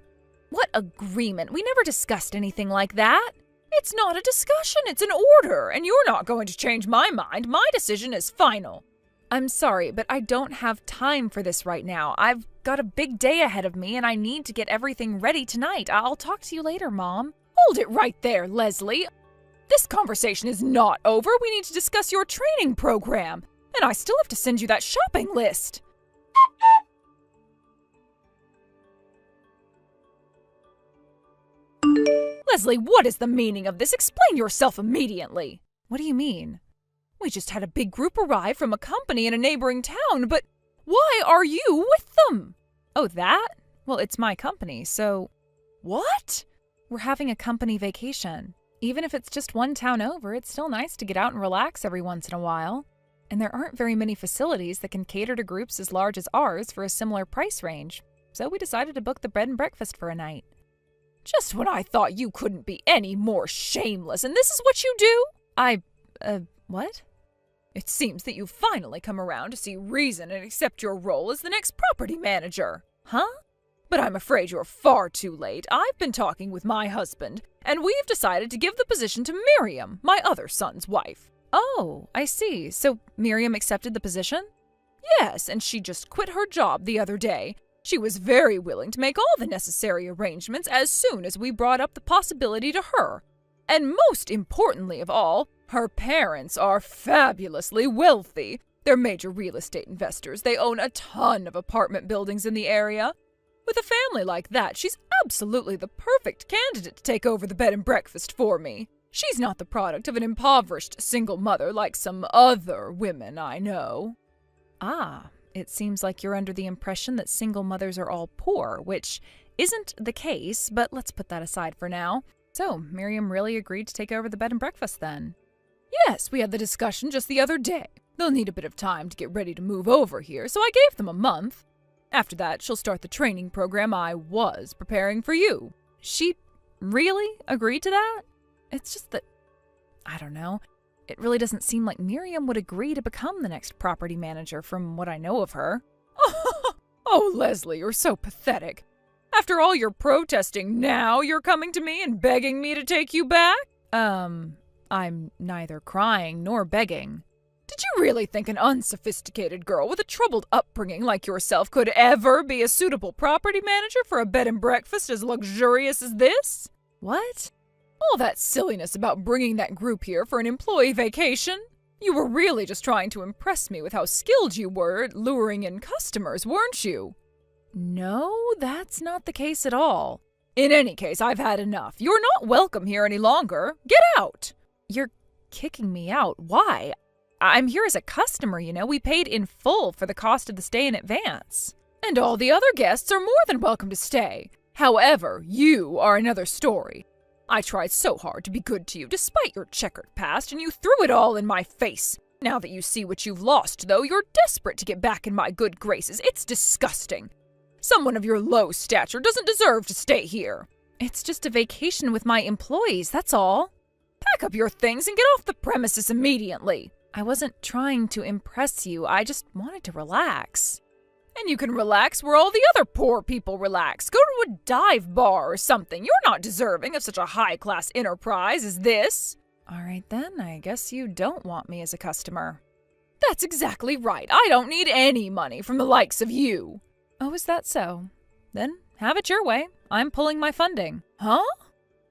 What agreement? We never discussed anything like that. It's not a discussion, it's an order, and you're not going to change my mind. My decision is final. I'm sorry, but I don't have time for this right now. I've got a big day ahead of me, and I need to get everything ready tonight. I'll talk to you later, Mom. Hold it right there, Leslie. This conversation is not over. We need to discuss your training program, and I still have to send you that shopping list. Leslie, what is the meaning of this? Explain yourself immediately. What do you mean? We just had a big group arrive from a company in a neighboring town, but why are you with them? Oh, that? Well, it's my company, so... What? We're having a company vacation. Even if it's just one town over, it's still nice to get out and relax every once in a while. And there aren't very many facilities that can cater to groups as large as ours for a similar price range. So we decided to book the bed and breakfast for a night. Just when I thought you couldn't be any more shameless, and this is what you do? What? It seems that you've finally come around to see reason and accept your role as the next property manager. Huh? But I'm afraid you're far too late. I've been talking with my husband, and we've decided to give the position to Miriam, my other son's wife. Oh, I see. So Miriam accepted the position? Yes, and she just quit her job the other day. She was very willing to make all the necessary arrangements as soon as we brought up the possibility to her. And most importantly of all, her parents are fabulously wealthy. They're major real estate investors. They own a ton of apartment buildings in the area. With a family like that, she's absolutely the perfect candidate to take over the bed and breakfast for me. She's not the product of an impoverished single mother like some other women I know. Ah, it seems like you're under the impression that single mothers are all poor, which isn't the case, but let's put that aside for now. So, Miriam really agreed to take over the bed and breakfast then? Yes, we had the discussion just the other day. They'll need a bit of time to get ready to move over here, so I gave them a month. After that, she'll start the training program I was preparing for you. She really agreed to that? It's just that, I don't know. It really doesn't seem like Miriam would agree to become the next property manager from what I know of her. Oh, Leslie, you're so pathetic. After all your protesting, now you're coming to me and begging me to take you back? I'm neither crying nor begging. Did you really think an unsophisticated girl with a troubled upbringing like yourself could ever be a suitable property manager for a bed and breakfast as luxurious as this? What? All that silliness about bringing that group here for an employee vacation? You were really just trying to impress me with how skilled you were at luring in customers, weren't you? No, that's not the case at all. In any case, I've had enough. You're not welcome here any longer. Get out! You're kicking me out. Why? I'm here as a customer, you know. We paid in full for the cost of the stay in advance. And all the other guests are more than welcome to stay. However, you are another story. I tried so hard to be good to you despite your checkered past, and you threw it all in my face. Now that you see what you've lost, though, you're desperate to get back in my good graces. It's disgusting. Someone of your low stature doesn't deserve to stay here. It's just a vacation with my employees, that's all. Pack up your things and get off the premises immediately. I wasn't trying to impress you. I just wanted to relax. And you can relax where all the other poor people relax. Go to a dive bar or something. You're not deserving of such a high-class enterprise as this. All right then, I guess you don't want me as a customer. That's exactly right. I don't need any money from the likes of you. Oh, is that so? Then have it your way. I'm pulling my funding. Huh?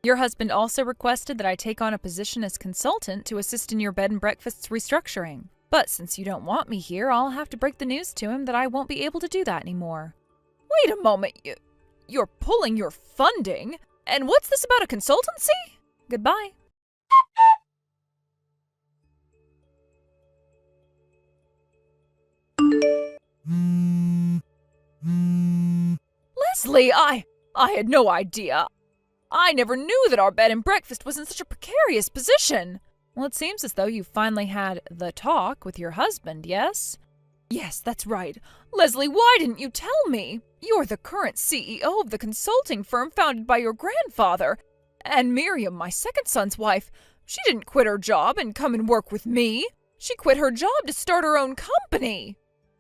Your husband also requested that I take on a position as consultant to assist in your bed and breakfast's restructuring. But since you don't want me here, I'll have to break the news to him that I won't be able to do that anymore. Wait a moment. You're pulling your funding? And what's this about a consultancy? Goodbye. Leslie, I had no idea. I never knew that our bed and breakfast was in such a precarious position. Well, it seems as though you finally had the talk with your husband, yes? Yes, that's right. Leslie, why didn't you tell me? You're the current CEO of the consulting firm founded by your grandfather. And Miriam, my second son's wife, she didn't quit her job and come and work with me. She quit her job to start her own company.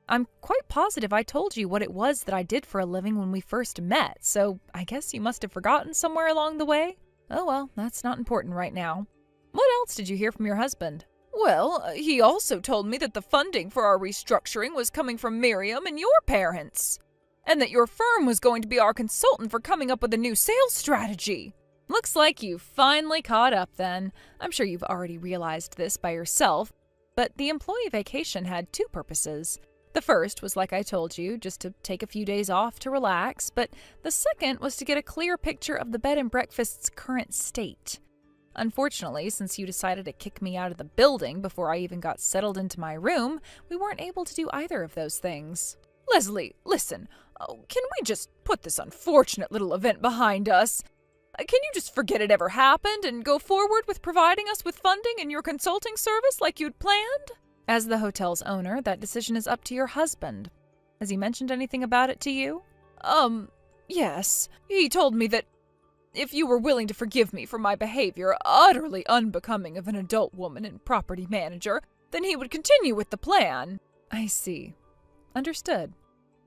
I'm quite positive I told you what it was that I did for a living when we first met, so I guess you must have forgotten somewhere along the way. Oh well, that's not important right now. What else did you hear from your husband? Well, he also told me that the funding for our restructuring was coming from Miriam and your parents, and that your firm was going to be our consultant for coming up with a new sales strategy. Looks like you finally caught up then. I'm sure you've already realized this by yourself, but the employee vacation had two purposes. The first was, like I told you, just to take a few days off to relax, but the second was to get a clear picture of the bed and breakfast's current state. Unfortunately, since you decided to kick me out of the building before I even got settled into my room, we weren't able to do either of those things. Leslie, listen. Can we just put this unfortunate little event behind us? Can you just forget it ever happened and go forward with providing us with funding and your consulting service like you'd planned? As the hotel's owner, that decision is up to your husband. Has he mentioned anything about it to you? Yes. He told me that if you were willing to forgive me for my behavior, utterly unbecoming of an adult woman and property manager, then he would continue with the plan. I see. Understood.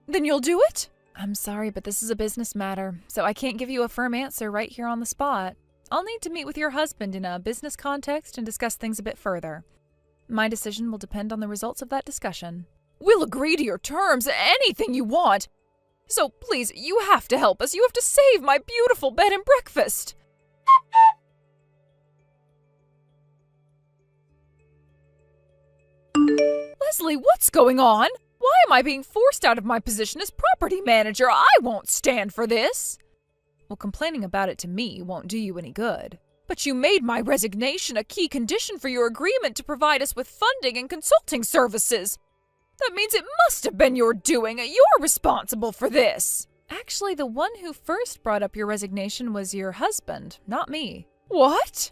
Then you'll do it? I'm sorry, but this is a business matter, so I can't give you a firm answer right here on the spot. I'll need to meet with your husband in a business context and discuss things a bit further. My decision will depend on the results of that discussion. We'll agree to your terms, anything you want. So please, you have to help us. You have to save my beautiful bed and breakfast. Leslie, what's going on? Why am I being forced out of my position as property manager? I won't stand for this. Well, complaining about it to me won't do you any good. But you made my resignation a key condition for your agreement to provide us with funding and consulting services. That means it must have been your doing. You're responsible for this. Actually, the one who first brought up your resignation was your husband, not me. What?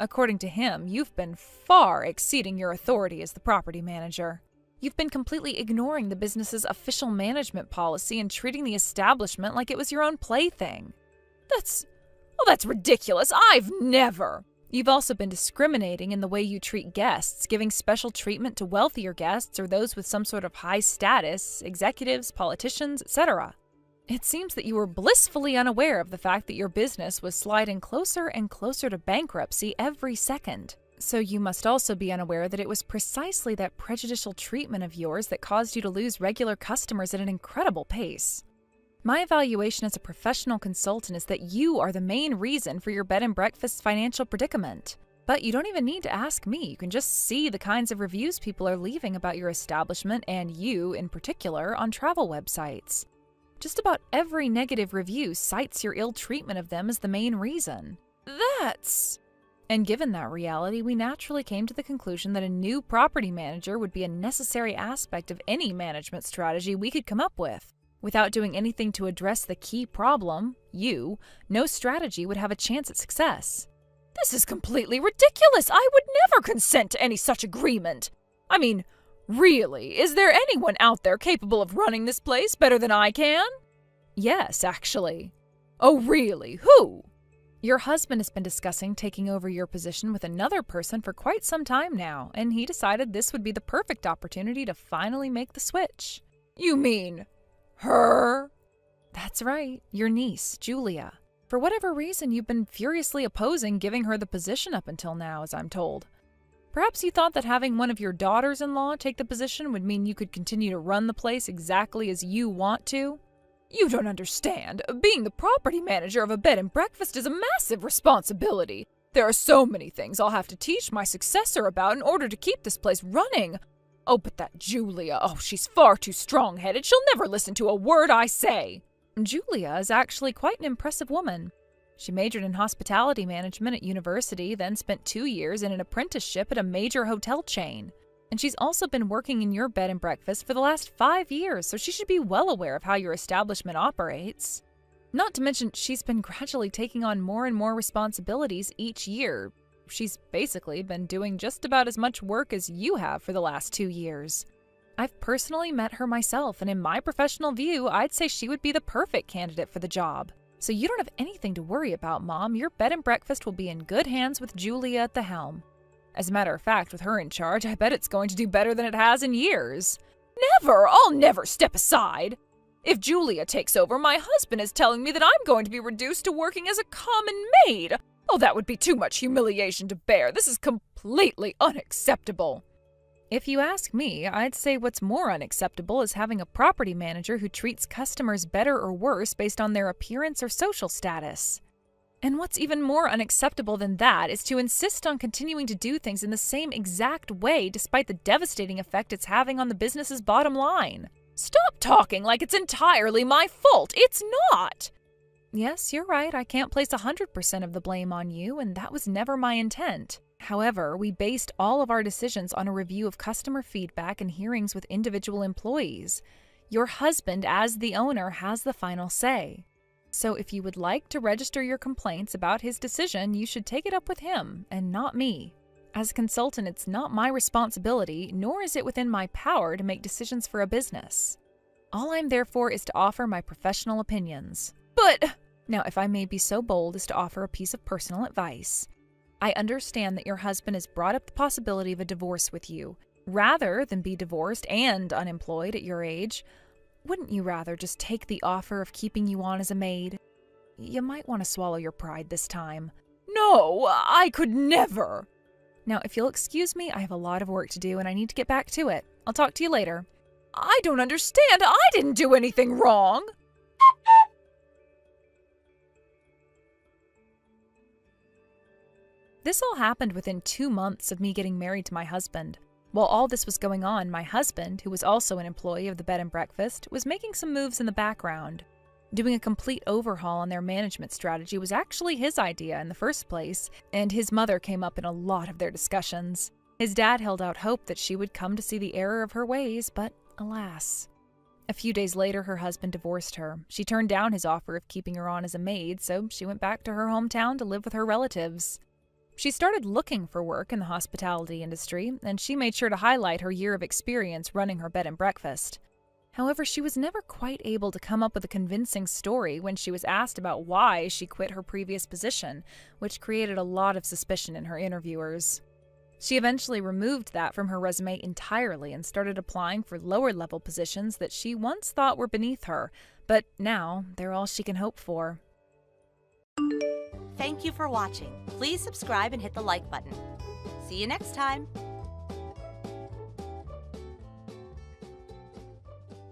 According to him, you've been far exceeding your authority as the property manager. You've been completely ignoring the business's official management policy and treating the establishment like it was your own plaything. That's ridiculous. I've never. You've also been discriminating in the way you treat guests, giving special treatment to wealthier guests or those with some sort of high status, executives, politicians, etc. It seems that you were blissfully unaware of the fact that your business was sliding closer and closer to bankruptcy every second. So you must also be unaware that it was precisely that prejudicial treatment of yours that caused you to lose regular customers at an incredible pace. My evaluation as a professional consultant is that you are the main reason for your bed and breakfast's financial predicament. But you don't even need to ask me. You can just see the kinds of reviews people are leaving about your establishment and you, in particular, on travel websites. Just about every negative review cites your ill treatment of them as the main reason. That's... And given that reality, we naturally came to the conclusion that a new property manager would be a necessary aspect of any management strategy we could come up with. Without doing anything to address the key problem, no strategy would have a chance at success. This is completely ridiculous. I would never consent to any such agreement. I mean, really, is there anyone out there capable of running this place better than I can? Yes, actually. Oh, really? Who? Your husband has been discussing taking over your position with another person for quite some time now, and he decided this would be the perfect opportunity to finally make the switch. You mean her? That's right, your niece, Julia. For whatever reason, you've been furiously opposing giving her the position up until now, as I'm told. Perhaps you thought that having one of your daughters-in-law take the position would mean you could continue to run the place exactly as you want to? You don't understand. Being the property manager of a bed and breakfast is a massive responsibility. There are so many things I'll have to teach my successor about in order to keep this place running. Oh, but that Julia, she's far too strong-headed. She'll never listen to a word I say. Julia is actually quite an impressive woman. She majored in hospitality management at university, then spent 2 years in an apprenticeship at a major hotel chain. And she's also been working in your bed and breakfast for the last 5 years, so she should be well aware of how your establishment operates. Not to mention, she's been gradually taking on more and more responsibilities each year. She's basically been doing just about as much work as you have for the last 2 years. I've personally met her myself, and in my professional view, I'd say she would be the perfect candidate for the job. So you don't have anything to worry about, Mom. Your bed and breakfast will be in good hands with Julia at the helm. As a matter of fact, with her in charge, I bet it's going to do better than it has in years. Never! I'll never step aside! If Julia takes over, my husband is telling me that I'm going to be reduced to working as a common maid. Oh, that would be too much humiliation to bear. This is completely unacceptable. If you ask me, I'd say what's more unacceptable is having a property manager who treats customers better or worse based on their appearance or social status. And what's even more unacceptable than that is to insist on continuing to do things in the same exact way despite the devastating effect it's having on the business's bottom line. Stop talking like it's entirely my fault. It's not. Yes, you're right. I can't place 100% of the blame on you, and that was never my intent. However, we based all of our decisions on a review of customer feedback and hearings with individual employees. Your husband, as the owner, has the final say. So if you would like to register your complaints about his decision, you should take it up with him and not me. As a consultant, it's not my responsibility, nor is it within my power to make decisions for a business. All I'm there for is to offer my professional opinions. But... Now, if I may be so bold as to offer a piece of personal advice, I understand that your husband has brought up the possibility of a divorce with you. Rather than be divorced and unemployed at your age, wouldn't you rather just take the offer of keeping you on as a maid? You might want to swallow your pride this time. No, I could never. Now, if you'll excuse me, I have a lot of work to do and I need to get back to it. I'll talk to you later. I don't understand. I didn't do anything wrong. This all happened within 2 months of me getting married to my husband. While all this was going on, my husband, who was also an employee of the bed and breakfast, was making some moves in the background. Doing a complete overhaul on their management strategy was actually his idea in the first place, and his mother came up in a lot of their discussions. His dad held out hope that she would come to see the error of her ways, but alas. A few days later, her husband divorced her. She turned down his offer of keeping her on as a maid, so she went back to her hometown to live with her relatives. She started looking for work in the hospitality industry, and she made sure to highlight her year of experience running her bed and breakfast. However, she was never quite able to come up with a convincing story when she was asked about why she quit her previous position, which created a lot of suspicion in her interviewers. She eventually removed that from her resume entirely and started applying for lower-level positions that she once thought were beneath her, but now they're all she can hope for. Thank you for watching. Please subscribe and hit the like button. See you next time.